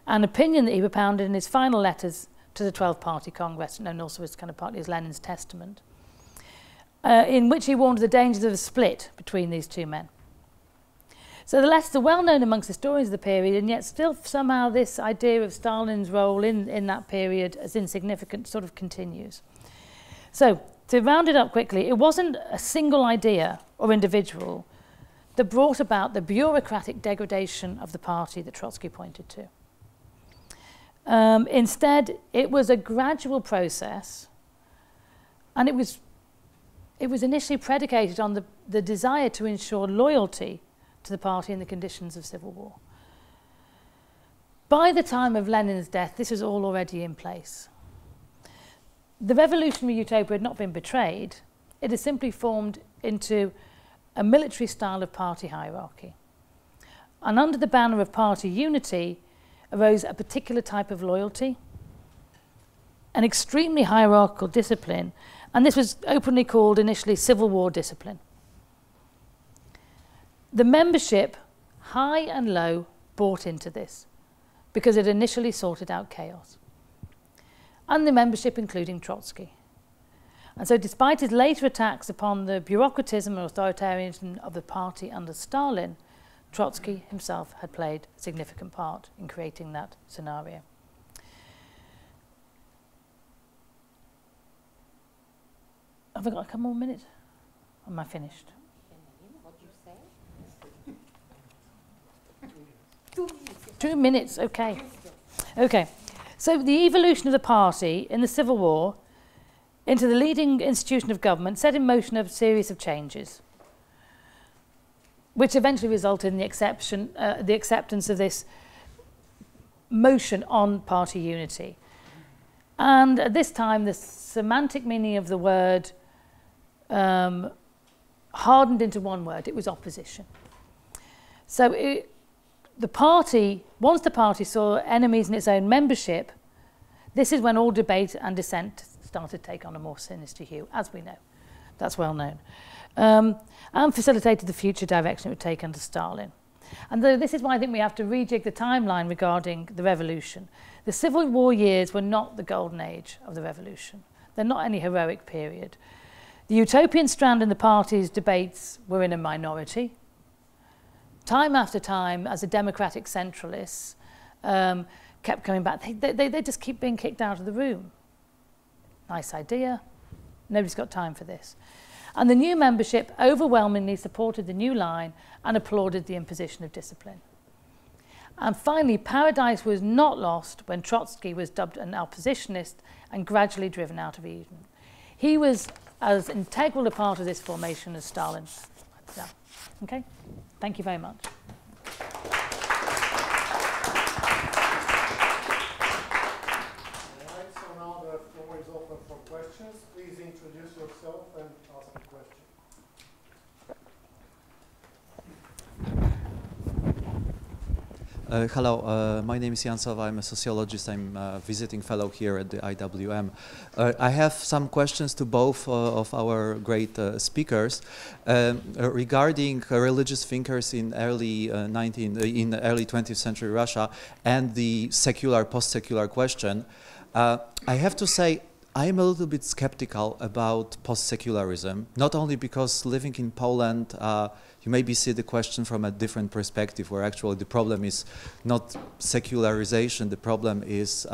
an opinion that he propounded in his final letters to the 12th Party Congress, known also as kind of partly as Lenin's Testament, in which he warned of the dangers of a split between these two men. So the letters are well known amongst historians of the period, and yet still somehow this idea of Stalin's role in that period as insignificant sort of continues. So to round it up quickly, it wasn't a single idea or individual that brought about the bureaucratic degradation of the party that Trotsky pointed to. Instead, it was a gradual process, and it was initially predicated on the desire to ensure loyalty to the party in the conditions of civil war. By the time of Lenin's death, this was all already in place. The revolutionary utopia had not been betrayed. It had simply formed into a military style of party hierarchy. And under the banner of party unity arose a particular type of loyalty, an extremely hierarchical discipline, and this was openly called initially civil war discipline. The membership, high and low, bought into this because it initially sorted out chaos. And the membership including Trotsky. And so despite his later attacks upon the bureaucratism and authoritarianism of the party under Stalin, Trotsky himself had played a significant part in creating that scenario. Have I got a couple more minutes? Or am I finished? What you say? 2 minutes, okay. Okay, so the evolution of the party in the Civil War into the leading institution of government set in motion a series of changes, which eventually resulted in the acceptance of this motion on party unity. And at this time, the semantic meaning of the word hardened into one word. It was opposition. So once the party saw enemies in its own membership, this is when all debate and dissent started to take on a more sinister hue, as we know. That's well known. And facilitated the future direction it would take under Stalin. And this is why I think we have to rejig the timeline regarding the revolution. The Civil War years were not the golden age of the revolution. They're not any heroic period. The utopian strand in the party's debates were in a minority. Time after time, as the democratic centralists kept coming back, they just keep being kicked out of the room. Nice idea. Nobody's got time for this. And the new membership overwhelmingly supported the new line and applauded the imposition of discipline. And finally, paradise was not lost when Trotsky was dubbed an oppositionist and gradually driven out of Eden. He was as integral a part of this formation as Stalin. So, okay? Thank you very much. Questions, please introduce yourself and ask a question. Hello, my name is Jan Sova. I'm a sociologist. I'm a visiting fellow here at the IWM. I have some questions to both of our great speakers regarding religious thinkers in early 20th century Russia and the secular, post-secular question. I have to say, I'm a little bit skeptical about post-secularism, not only because living in Poland, you maybe see the question from a different perspective, where actually the problem is not secularization, the problem is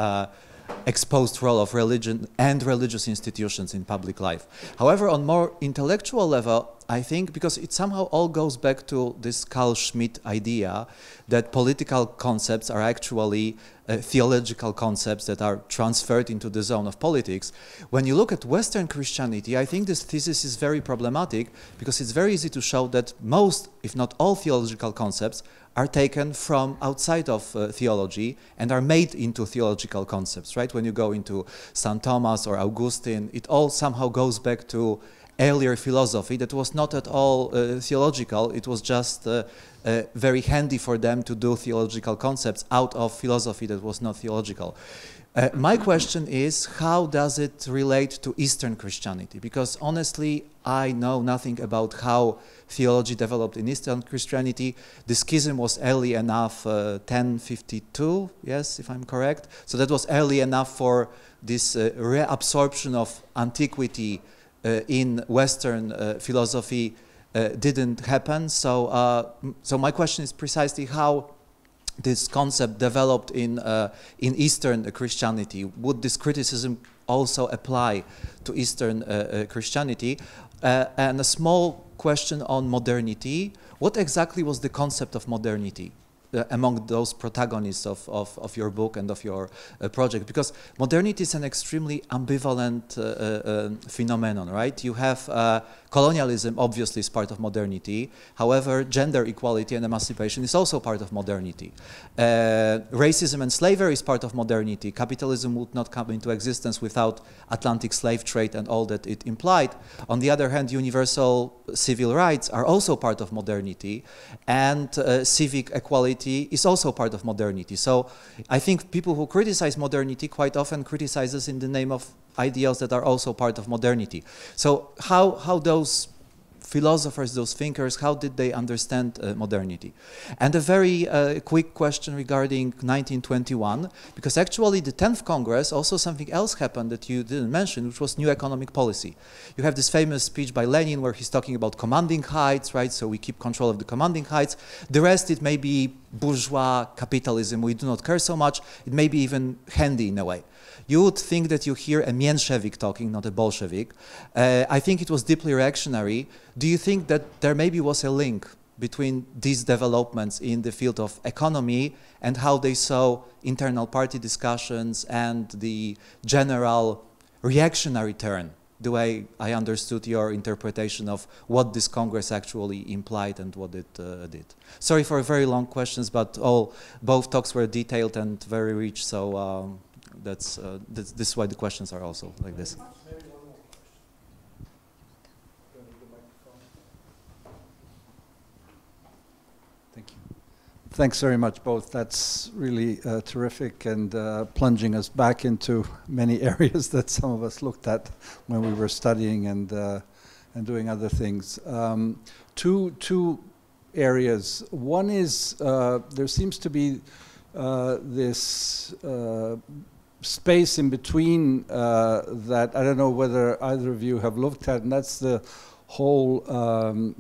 exposed role of religion and religious institutions in public life. However, on more intellectual level, I think, because it somehow all goes back to this Carl Schmitt idea that political concepts are actually theological concepts that are transferred into the zone of politics. When you look at Western Christianity, I think this thesis is very problematic because it's very easy to show that most, if not all, theological concepts are taken from outside of theology and are made into theological concepts, right? When you go into St. Thomas or Augustine, it all somehow goes back to earlier philosophy that was not at all theological. It was just very handy for them to do theological concepts out of philosophy that was not theological. My question is, how does it relate to Eastern Christianity? Because honestly, I know nothing about how theology developed in Eastern Christianity. The schism was early enough, 1052, yes, if I'm correct. So that was early enough for this reabsorption of antiquity in Western philosophy didn't happen. So my question is precisely how this concept developed in Eastern Christianity. Would this criticism also apply to Eastern Christianity? And a small question on modernity. What exactly was the concept of modernity among those protagonists of your book and of your project? Because modernity is an extremely ambivalent phenomenon, right? You have colonialism, obviously, is part of modernity. However, gender equality and emancipation is also part of modernity. Racism and slavery is part of modernity. Capitalism would not come into existence without Atlantic slave trade and all that it implied. On the other hand, universal civil rights are also part of modernity, and civic equality is also part of modernity. So I think people who criticize modernity quite often criticize us in the name of ideals that are also part of modernity. So how those philosophers, those thinkers, how did they understand modernity? And a very quick question regarding 1921, because actually the 10th Congress, also something else happened that you didn't mention, which was new economic policy. You have this famous speech by Lenin where he's talking about commanding heights, right? So we keep control of the commanding heights. The rest, it may be bourgeois capitalism, we do not care so much. It may be even handy in a way. You would think that you hear a Menshevik talking, not a Bolshevik. I think it was deeply reactionary. Do you think that there maybe was a link between these developments in the field of economy and how they saw internal party discussions and the general reactionary turn, the way I understood your interpretation of what this Congress actually implied and what it did? Sorry for very long questions, but both talks were detailed and very rich, so this is why the questions are also like this. Thank you. Thanks very much, both. That's really terrific and plunging us back into many areas that some of us looked at when we were studying and doing other things. Two areas. One is there seems to be this space in between that I don't know whether either of you have looked at, and that's the whole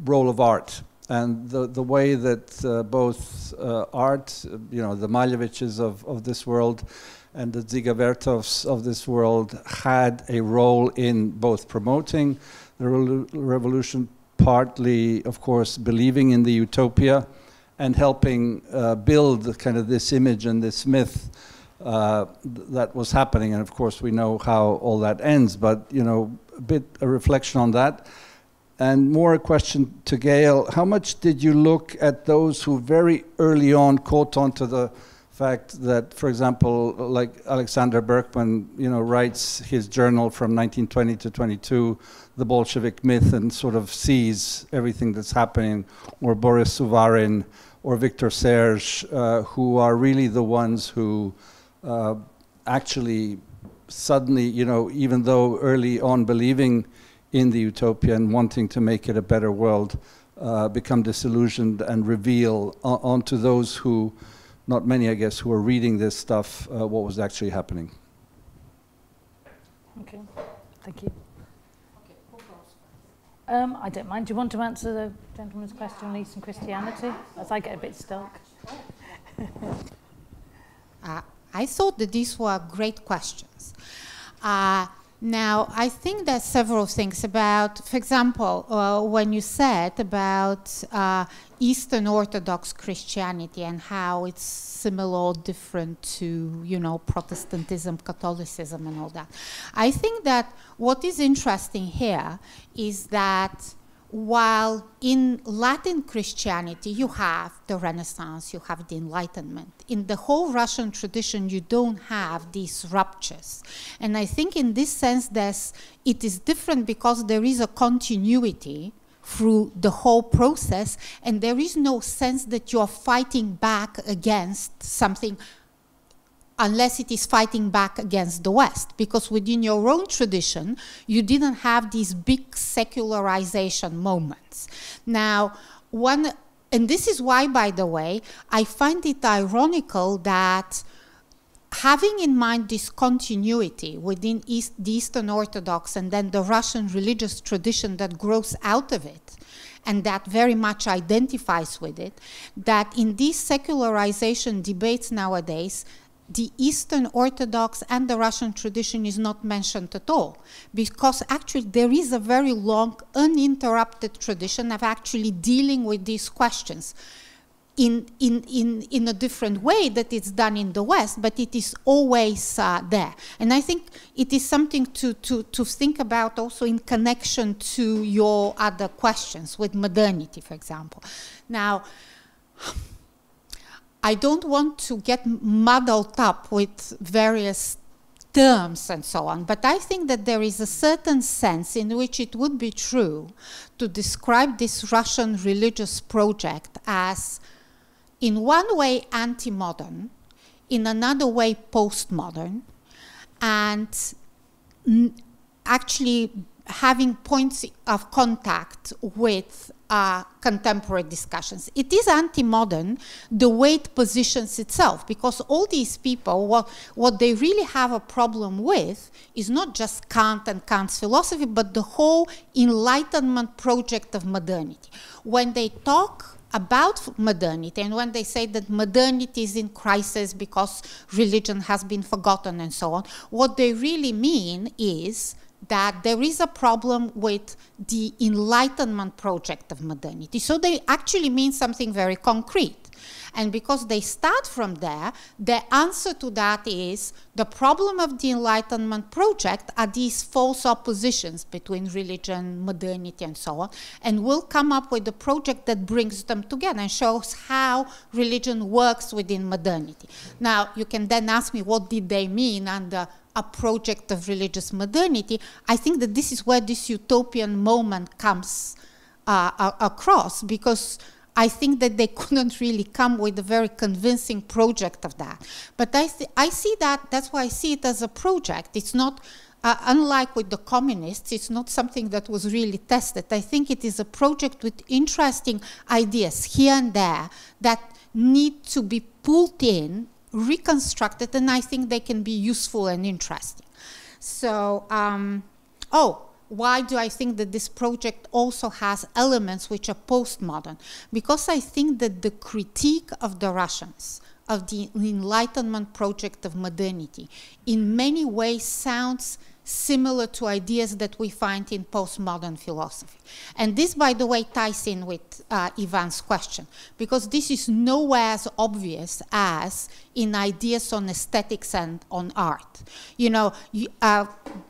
role of art and the way that both art, you know, the Maleviches of this world and the Dziga-Vertovs of this world had a role in both promoting the revolution, partly, of course, believing in the utopia and helping build kind of this image and this myth that was happening. And of course we know how all that ends, but you know, a reflection on that. And more a question to Gail, how much did you look at those who very early on caught on to the fact that, for example, like Alexander Berkman, you know, writes his journal from 1920 to 22, the Bolshevik myth, and sort of sees everything that's happening, or Boris Suvarin or Victor Serge, who are really the ones who actually suddenly, you know, even though early on believing in the utopia and wanting to make it a better world, become disillusioned and reveal onto those who, not many I guess, who are reading this stuff, what was actually happening. Okay, thank you. I don't mind. Do you want to answer the gentleman's question on Eastern Christianity, as I get a bit stuck? I thought that these were great questions. Now, I think there's several things about, for example, when you said about Eastern Orthodox Christianity and how it's similar or different to, you know, Protestantism, Catholicism, and all that. I think that what is interesting here is that while in Latin Christianity you have the Renaissance, you have the Enlightenment, in the whole Russian tradition you don't have these ruptures. And I think in this sense it is different because there is a continuity through the whole process, and there is no sense that you are fighting back against something unless it is fighting back against the West, because within your own tradition, you didn't have these big secularization moments. Now, and this is why, by the way, I find it ironical that having in mind this continuity within the Eastern Orthodox and then the Russian religious tradition that grows out of it, and that very much identifies with it, that in these secularization debates nowadays, the Eastern Orthodox and the Russian tradition is not mentioned at all, because actually there is a very long, uninterrupted tradition of actually dealing with these questions in a different way that it's done in the West, but it is always there. And I think it is something to think about also in connection to your other questions with modernity, for example. Now, I don't want to get muddled up with various terms and so on, but I think that there is a certain sense in which it would be true to describe this Russian religious project as, in one way, anti-modern, in another way, postmodern, and actually having points of contact with contemporary discussions. It is anti-modern the way it positions itself, because all these people, what they really have a problem with is not just Kant and Kant's philosophy, but the whole Enlightenment project of modernity. When they talk about modernity, and when they say that modernity is in crisis because religion has been forgotten and so on, what they really mean is that there is a problem with the Enlightenment project of modernity. So they actually mean something very concrete. And because they start from there, the answer to that is the problem of the Enlightenment project are these false oppositions between religion, modernity, and so on, and we'll come up with a project that brings them together and shows how religion works within modernity. Now, you can then ask me, what did they mean under a project of religious modernity? I think that this is where this utopian moment comes across, because I think that they couldn't really come with a very convincing project of that. But I see that, that's why I see it as a project. It's not, unlike with the communists, it's not something that was really tested. I think it is a project with interesting ideas here and there that need to be pulled in, reconstructed, and I think they can be useful and interesting. So, why do I think that this project also has elements which are postmodern? Because I think that the critique of the Russians, of the Enlightenment project of modernity, in many ways sounds similar to ideas that we find in postmodern philosophy. And this, by the way, ties in with Ivan's question, because this is nowhere as obvious as in ideas on aesthetics and on art. You know,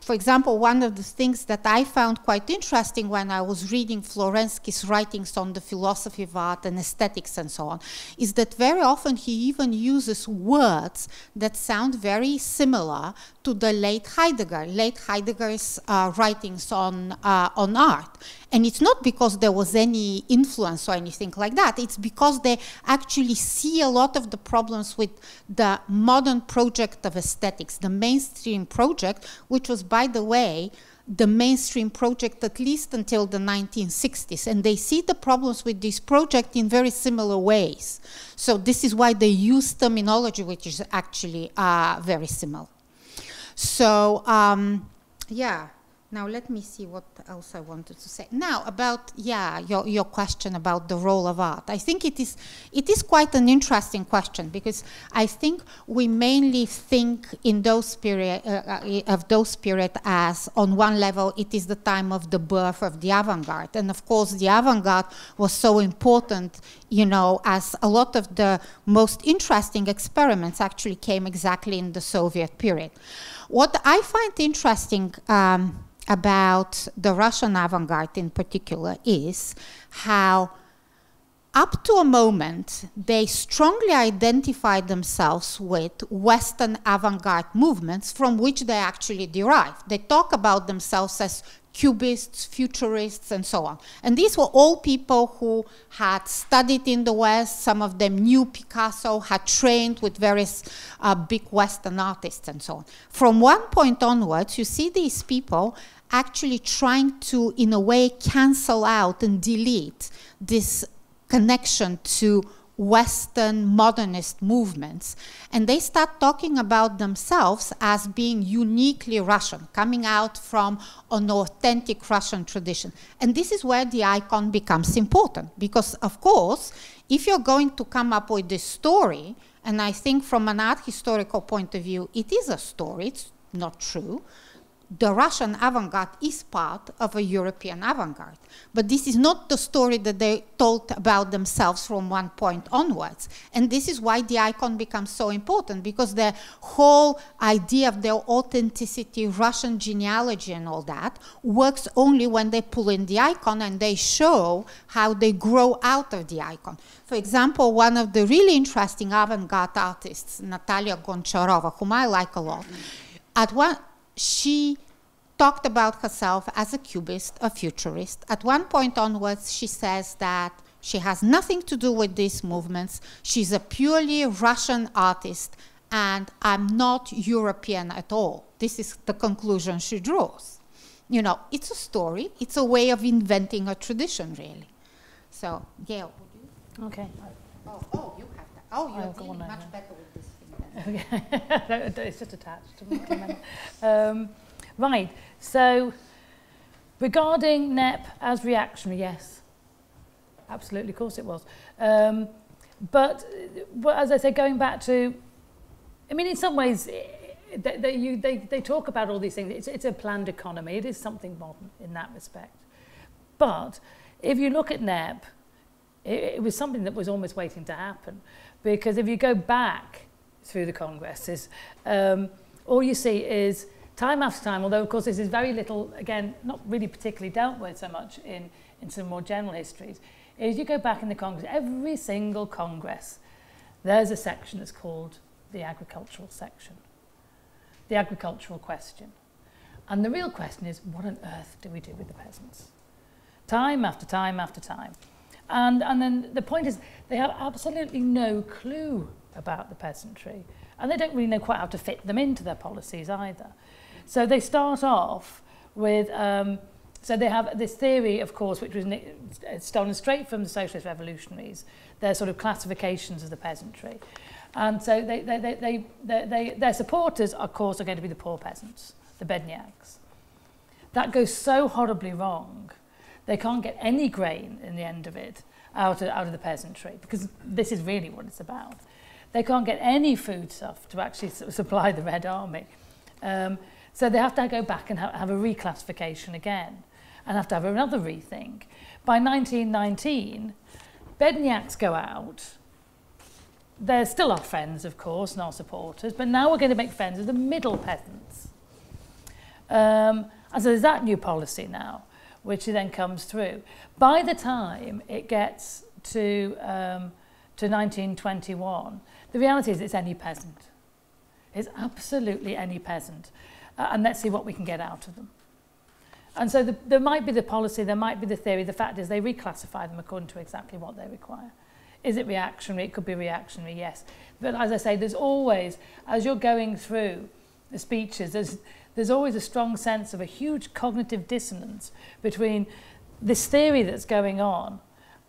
for example, one of the things that I found quite interesting when I was reading Florensky's writings on the philosophy of art and aesthetics and so on, is that very often he even uses words that sound very similar to the late Heidegger's writings on art. And it's not because there was any influence or anything like that. It's because they actually see a lot of the problems with the modern project of aesthetics, the mainstream project, which was, by the way, the mainstream project at least until the 1960s. And they see the problems with this project in very similar ways. So this is why they use terminology which is actually very similar. So, yeah. Now let me see what else I wanted to say. Now about, yeah, your question about the role of art. I think it is quite an interesting question, because I think we mainly think in those period as, on one level, it is the time of the birth of the avant-garde. And of course the avant-garde was so important, you know, as a lot of the most interesting experiments actually came exactly in the Soviet period. What I find interesting about the Russian avant-garde in particular is how up to a moment they strongly identified themselves with Western avant-garde movements from which they actually derive. They talk about themselves as Cubists, Futurists, and so on. And these were all people who had studied in the West. Some of them knew Picasso, had trained with various big Western artists, and so on. From one point onwards, you see these people actually trying to, in a way, cancel out and delete this connection to Western modernist movements, and they start talking about themselves as being uniquely Russian, coming out from an authentic Russian tradition. And this is where the icon becomes important, because of course, if you're going to come up with this story, and I think from an art historical point of view, it is a story, it's not true. The Russian avant-garde is part of a European avant-garde. But this is not the story that they told about themselves from one point onwards. And this is why the icon becomes so important, because the whole idea of their authenticity, Russian genealogy and all that works only when they pull in the icon and they show how they grow out of the icon. For example, one of the really interesting avant-garde artists, Natalia Goncharova, whom I like a lot, she talked about herself as a cubist, a futurist. At one point onwards, she says that she has nothing to do with these movements. She's a purely Russian artist, and I'm not European at all. This is the conclusion she draws. You know, it's a story. It's a way of inventing a tradition, really. So, Gail, would you? Okay. Oh, you have that. Oh, you're dealing much better with this thing then. Okay. It's just attached. Right. So, regarding NEP as reactionary, yes, absolutely, of course it was. But as I say, going back to, I mean, in some ways, they talk about all these things. It's a planned economy. It is something modern in that respect. But if you look at NEP, it was something that was almost waiting to happen, because if you go back through the congresses, all you see is time after time, although of course this is very little, again, not really particularly dealt with so much in some more general histories, is you go back in the Congress, every single Congress, there's a section that's called the agricultural section, the agricultural question. And the real question is, what on earth do we do with the peasants? Time after time after time. And then the point is, they have absolutely no clue about the peasantry, and they don't really know quite how to fit them into their policies either. So they start off with, so they have this theory, of course, which was stolen straight from the socialist revolutionaries, their sort of classifications of the peasantry. And so their supporters, of course, are going to be the poor peasants, the bedniaks. That goes so horribly wrong. They can't get any grain in the end of it out of the peasantry, because this is really what it's about. They can't get any food stuff to actually supply the Red Army. So they have to go back and have a reclassification again, and have to have another rethink. By 1919, bedniaks go out. They're still our friends, of course, and our supporters, but now we're going to make friends with the middle peasants. And so there's that new policy now, which then comes through. By the time it gets to 1921, the reality is it's any peasant. It's absolutely any peasant. And let's see what we can get out of them. And so there might be the policy, there might be the theory. The fact is they reclassify them according to exactly what they require. Is it reactionary? It could be reactionary, yes. But as I say, there's always, as you're going through the speeches, there's always a strong sense of a huge cognitive dissonance between this theory that's going on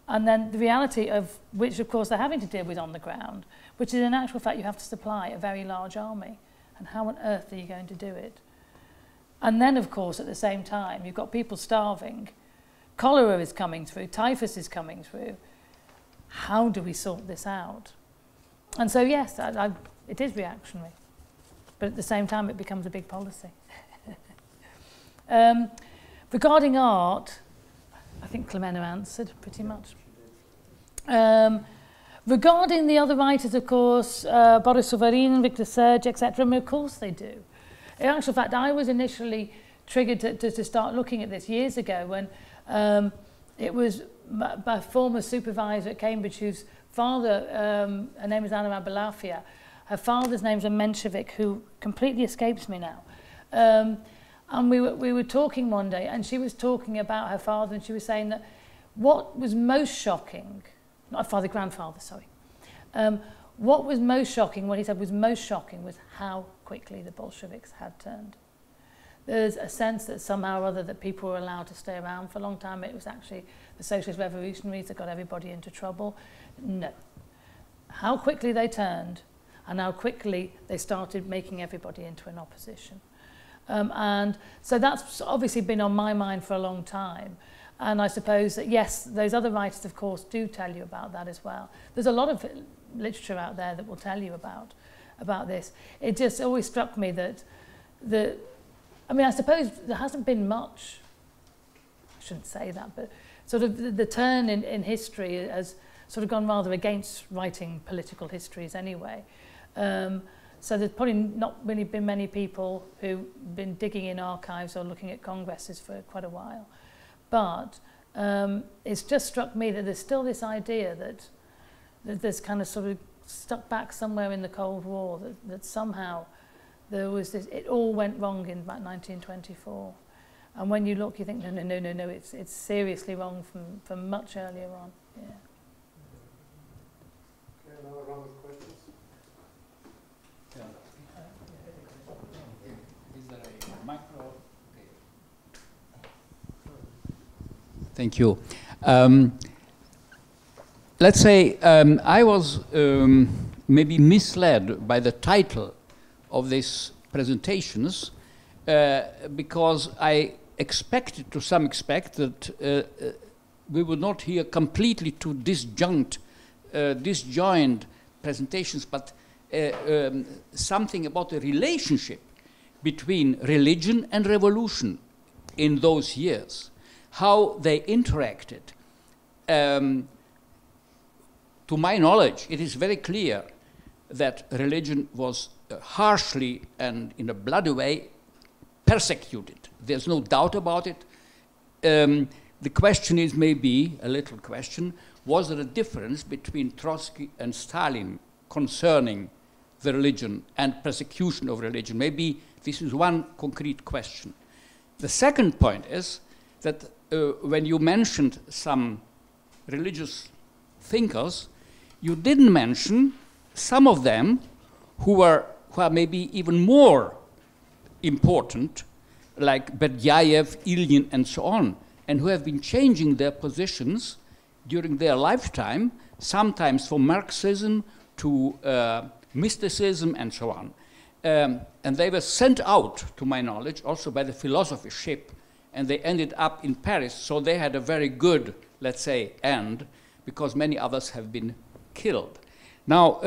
and then the reality of which, of course, they're having to deal with on the ground, which is in actual fact you have to supply a very large army. And how on earth are you going to do it? And then, of course, at the same time, you've got people starving. Cholera is coming through. Typhus is coming through. How do we sort this out? And so, yes, it is reactionary. But at the same time, it becomes a big policy. Regarding art, I think Clemena answered pretty much. Regarding the other writers, of course, Boris Souvarin, Victor Serge, etc., I mean, of course they do. In actual fact, I was initially triggered to start looking at this years ago when it was my former supervisor at Cambridge, whose father, her name is Anna Abalafia, her father's name's a Menshevik, who completely escapes me now. And we were talking one day, and she was talking about her father, and she was saying that what was most shocking, not father, grandfather, sorry. What was most shocking, what he said was most shocking, was how quickly the Bolsheviks had turned. There's a sense that somehow or other that people were allowed to stay around for a long time. It was actually the socialist revolutionaries that got everybody into trouble. No. How quickly they turned, and how quickly they started making everybody into an opposition. And so that's obviously been on my mind for a long time. And I suppose that, yes, those other writers, of course, do tell you about that as well. There's a lot of literature out there that will tell you about this. It just always struck me that I mean, I suppose there hasn't been much, I shouldn't say that, but sort of the turn in history has sort of gone rather against writing political histories anyway. So there's probably not really been many people who've been digging in archives or looking at congresses for quite a while. But it's just struck me that there's still this idea that there's kind of sort of stuck back somewhere in the Cold War, that somehow there was this, it all went wrong in about 1924. And when you look, you think, no, it's seriously wrong from much earlier on. Yeah. Okay, another round of questions. Is there a micro? Okay. Thank you. Let's say I was maybe misled by the title of these presentations because I expected to some extent that we would not hear completely two disjoined presentations, but something about the relationship between religion and revolution in those years, how they interacted. To my knowledge, it is very clear that religion was harshly and in a bloody way persecuted. There's no doubt about it. The question is maybe, a little question, was there a difference between Trotsky and Stalin concerning the religion and persecution of religion? Maybe this is one concrete question. The second point is that when you mentioned some religious thinkers, you didn't mention some of them who are maybe even more important, like Berdyaev, Ilyin, and so on, and who have been changing their positions during their lifetime, sometimes from Marxism to mysticism and so on. And they were sent out, to my knowledge, also by the philosophy ship, and they ended up in Paris, so they had a very good, let's say, end, because many others have been killed. Now,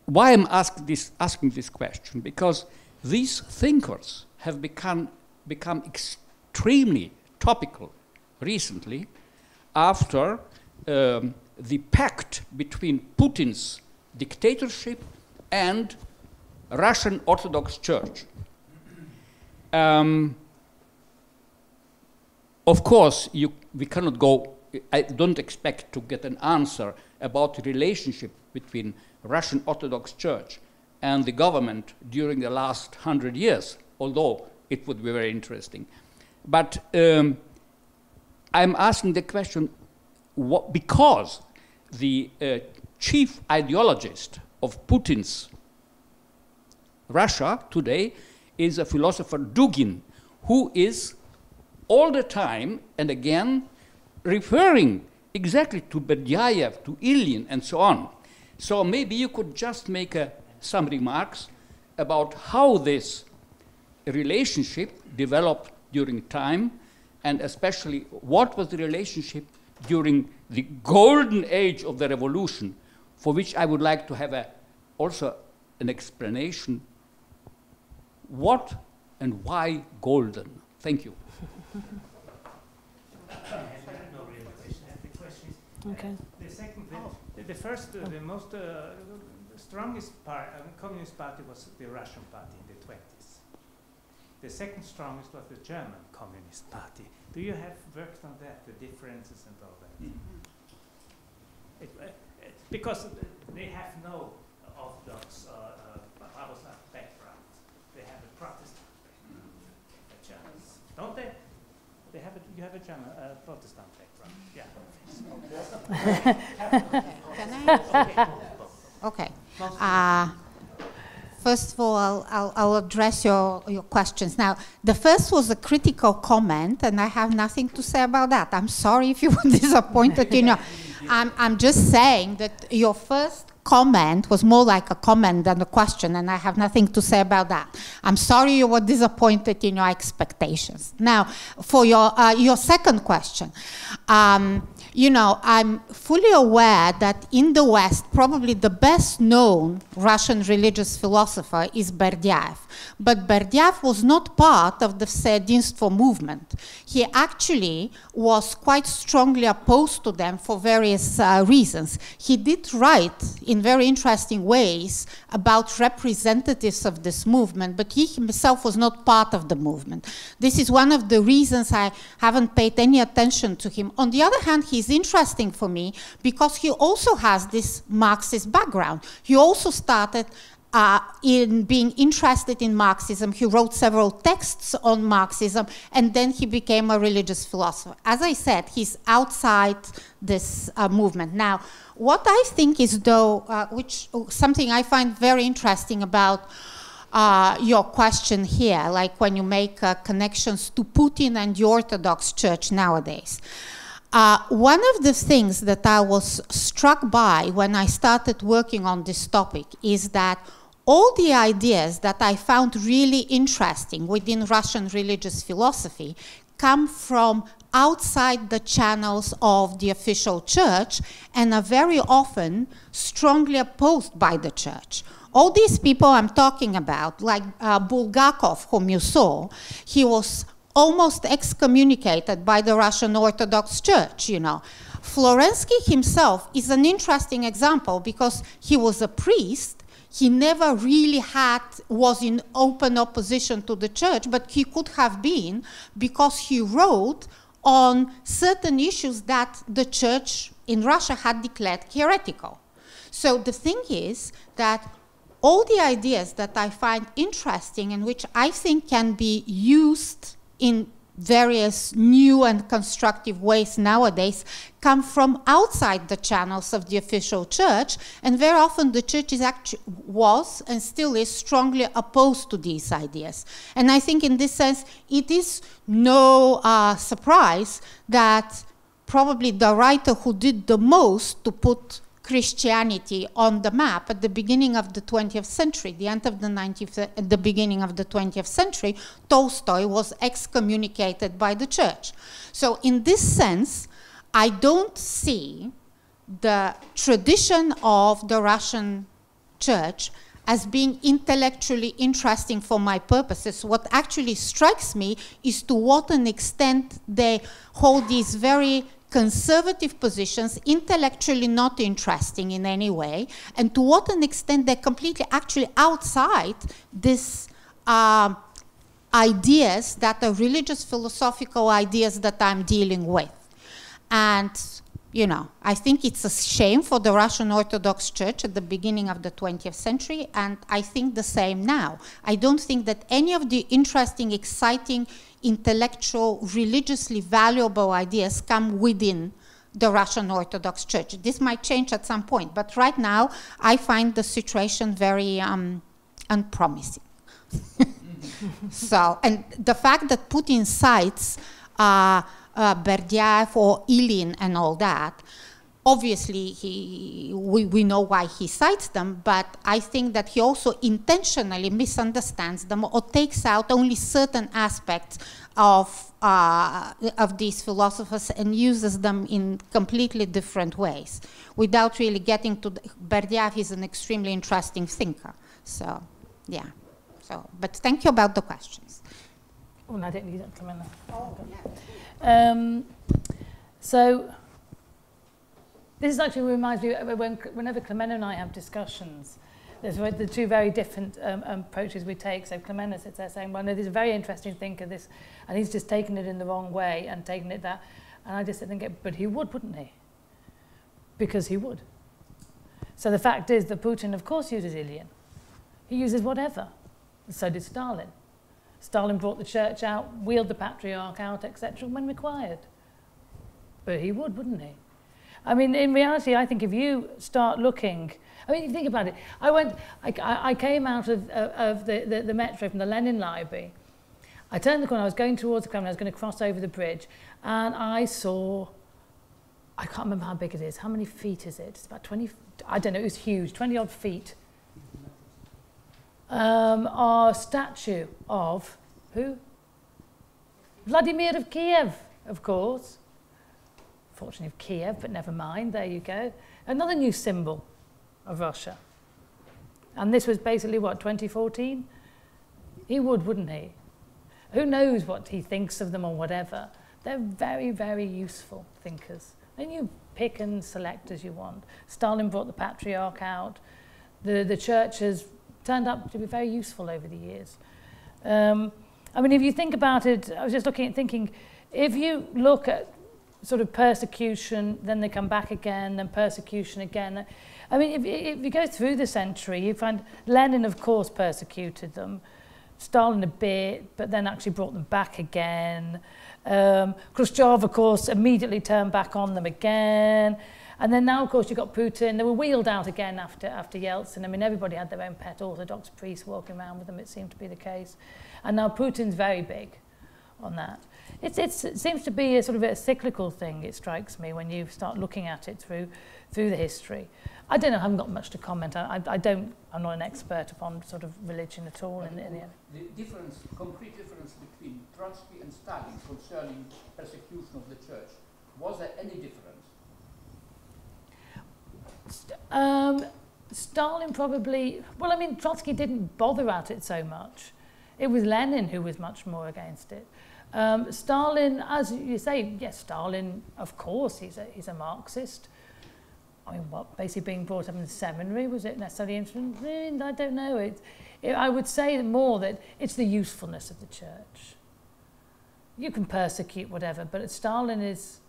why I'm asking this question? Because these thinkers have become extremely topical recently after the pact between Putin's dictatorship and Russian Orthodox Church. Of course, we cannot go, I don't expect to get an answer about the relationship between Russian Orthodox Church and the government during the last 100 years, although it would be very interesting. But I'm asking the question, because the chief ideologist of Putin's Russia today is a philosopher Dugin, who is all the time and again referring exactly to Berdyaev, to Ilyin, and so on. So maybe you could just make some remarks about how this a relationship developed during time, and especially what was the relationship during the golden age of the revolution, for which I would like to have also an explanation. What and why golden? Thank you. Okay. The second, the first, the most strongest part, Communist Party was the Russian Party in the 20s. The second strongest was the German Communist Party. Do you have worked on that, the differences and all that? Because they have no Orthodox background. They have a Protestant background, the Germans. Don't they? They have you have a German Protestant background. Yeah. Can I? Okay. First of all, I'll address your questions. Now, the first was a critical comment, and I have nothing to say about that. I'm sorry if you were disappointed. I'm just saying that your first comment was more like a comment than a question, and I have nothing to say about that. I'm sorry you were disappointed in your expectations. Now, for your second question, I'm fully aware that in the West, probably the best known Russian religious philosopher is Berdyaev. But Berdyaev was not part of the Vsedinstvo movement. He actually was quite strongly opposed to them for various reasons. He did write in very interesting ways about representatives of this movement, but he himself was not part of the movement. This is one of the reasons I haven't paid any attention to him. On the other hand, he's interesting for me because he also has this Marxist background. He also started in being interested in Marxism. He wrote several texts on Marxism, and then he became a religious philosopher. As I said, he's outside this movement. Now, what I think is, though, something I find very interesting about your question here, like when you make connections to Putin and the Orthodox Church nowadays. One of the things that I was struck by when I started working on this topic is that all the ideas that I found really interesting within Russian religious philosophy come from outside the channels of the official church and are very often strongly opposed by the church. All these people I'm talking about, like Bulgakov, whom you saw, he was almost excommunicated by the Russian Orthodox Church, Florensky himself is an interesting example because he was a priest. He never really was in open opposition to the church, but he could have been because he wrote on certain issues that the church in Russia had declared heretical. So the thing is that all the ideas that I find interesting and which I think can be used in various new and constructive ways nowadays come from outside the channels of the official church, and very often the church was and still is strongly opposed to these ideas. And I think in this sense it is no surprise that probably the writer who did the most to put Christianity on the map at the beginning of the 20th century, the end of the beginning of the 20th century, Tolstoy was excommunicated by the church. So in this sense, I don't see the tradition of the Russian church as being intellectually interesting for my purposes. What actually strikes me is to what an extent they hold these very conservative positions, intellectually not interesting in any way, and to what an extent they're completely actually outside these ideas that are religious philosophical ideas that I'm dealing with. And, I think it's a shame for the Russian Orthodox Church at the beginning of the 20th century, and I think the same now. I don't think that any of the interesting, exciting, intellectual, religiously valuable ideas come within the Russian Orthodox Church. This might change at some point, but right now I find the situation very unpromising. So, and the fact that Putin cites Berdyaev or Ilyin and all that, obviously, we know why he cites them, but I think that he also intentionally misunderstands them or takes out only certain aspects of these philosophers and uses them in completely different ways without really getting to Berdyaev is an extremely interesting thinker. So, yeah. So, but thank you about the questions. Oh, no, I don't need that, Clemena. Oh, yeah. So, this actually reminds me, whenever Clemena and I have discussions, there's the two very different approaches we take. So Clemena sits there saying, well, no, this is a very interesting thinker, this, and he's just taken it in the wrong way and taken it that. And I just sit and think, but he would, wouldn't he? Because he would. So the fact is that Putin, of course, uses Ilyin. He uses whatever. So did Stalin. Stalin brought the church out, wheeled the patriarch out, etc., when required. But he would, wouldn't he? I mean, in reality, I think if you start looking, I mean, if you think about it, I came out of the metro from the Lenin Library. I turned the corner, I was going towards the Kremlin, I was going to cross over the bridge, and I saw, I can't remember how big it is. How many feet is it? It's about 20, I don't know, it was huge, 20 odd feet. Our statue of, who? Vladimir of Kiev, of course. Fortunately of Kiev, but never mind, there you go. Another new symbol of Russia. And this was basically, what, 2014? He would, wouldn't he? Who knows what he thinks of them or whatever. They're very, very useful thinkers. And you pick and select as you want. Stalin brought the patriarch out. The church has turned up to be very useful over the years. I mean, if you think about it, I was just thinking, if you look at sort of persecution, then they come back again, then persecution again. I mean, if you go through the century, you find Lenin, of course, persecuted them, Stalin a bit, but then actually brought them back again. Khrushchev, of course, immediately turned back on them again. And then now, of course, you've got Putin. They were wheeled out again after Yeltsin. I mean, everybody had their own pet Orthodox priest walking around with them, it seemed to be the case. And now Putin's very big on that. It seems to be a sort of a cyclical thing, it strikes me, when you start looking at it through the history. I don't know, I haven't got much to comment. I'm not an expert upon sort of religion at all. The difference, concrete difference between Trotsky and Stalin concerning persecution of the church, was there any difference? Stalin probably, well, I mean, Trotsky didn't bother at it so much. It was Lenin who was much more against it. Stalin, as you say, yes, Stalin, of course, he's a Marxist. I mean, what, basically being brought up in the seminary, was it necessarily interesting? I don't know. I would say more that it's the usefulness of the church. You can persecute whatever, but Stalin is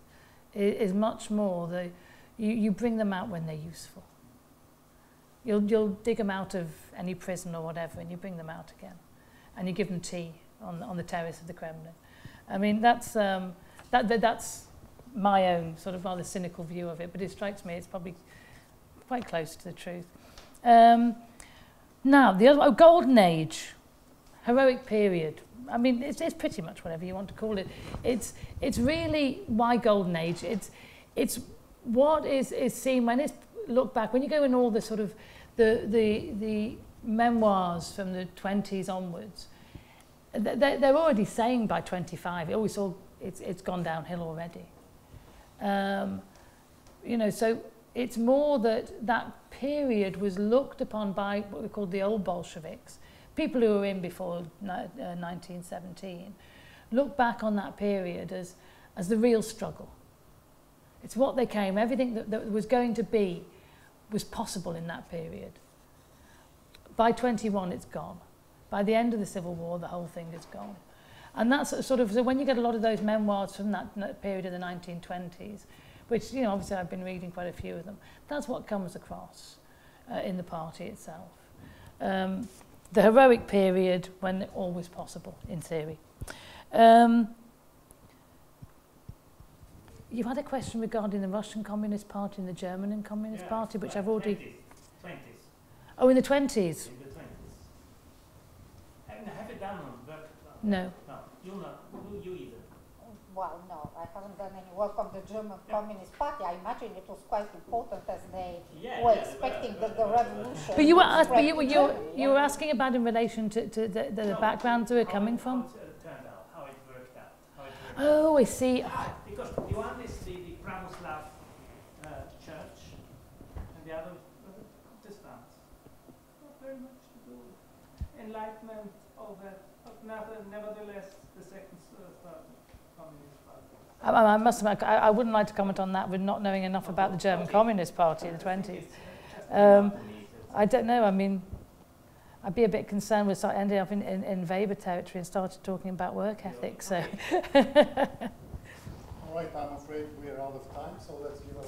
much more you bring them out when they're useful. You'll dig them out of any prison or whatever, and you bring them out again, and you give them tea on the terrace of the Kremlin. I mean, that's my own sort of rather cynical view of it, but it strikes me it's probably quite close to the truth. Now, the other golden age, heroic period. I mean, it's pretty much whatever you want to call it. It's really why golden age. It's what is seen when it's looked back, when you go in all the sort of the memoirs from the 20s onwards, they're already saying by 25, it's gone downhill already. You know, so it's more that period was looked upon by what we call the old Bolsheviks, people who were in before 1917, look back on that period as the real struggle. It's what they came, everything that was going to be was possible in that period. By 21, it's gone. By the end of the Civil War, the whole thing is gone. And that's sort of, so when you get a lot of those memoirs from that period of the 1920s, which, you know, obviously I've been reading quite a few of them, that's what comes across in the party itself. The heroic period when all was possible, in theory. You had a question regarding the Russian Communist Party and the German Communist Party, which I've already... 20s. Oh, in the 20s? In the 20s. Have it done on work? No. No, you either. well, no, I haven't done any work on the German Communist Party. I imagine it was quite important as they were expecting the revolution. But you were asking about in relation to the backgrounds they were coming from? How it turned out, how it worked out. Oh, I see. Because the one is the Pravoslav church, and the other Protestants. Not very much to do with enlightenment, all that. But nevertheless, the second Communist Party. I must admit, I wouldn't like to comment on that with not knowing enough about the German Communist Party in the 20s. I don't know, I mean, I'd be a bit concerned with ending up in Weber territory and started talking about work ethic, so. All right, I'm afraid we're out of time, so let's give a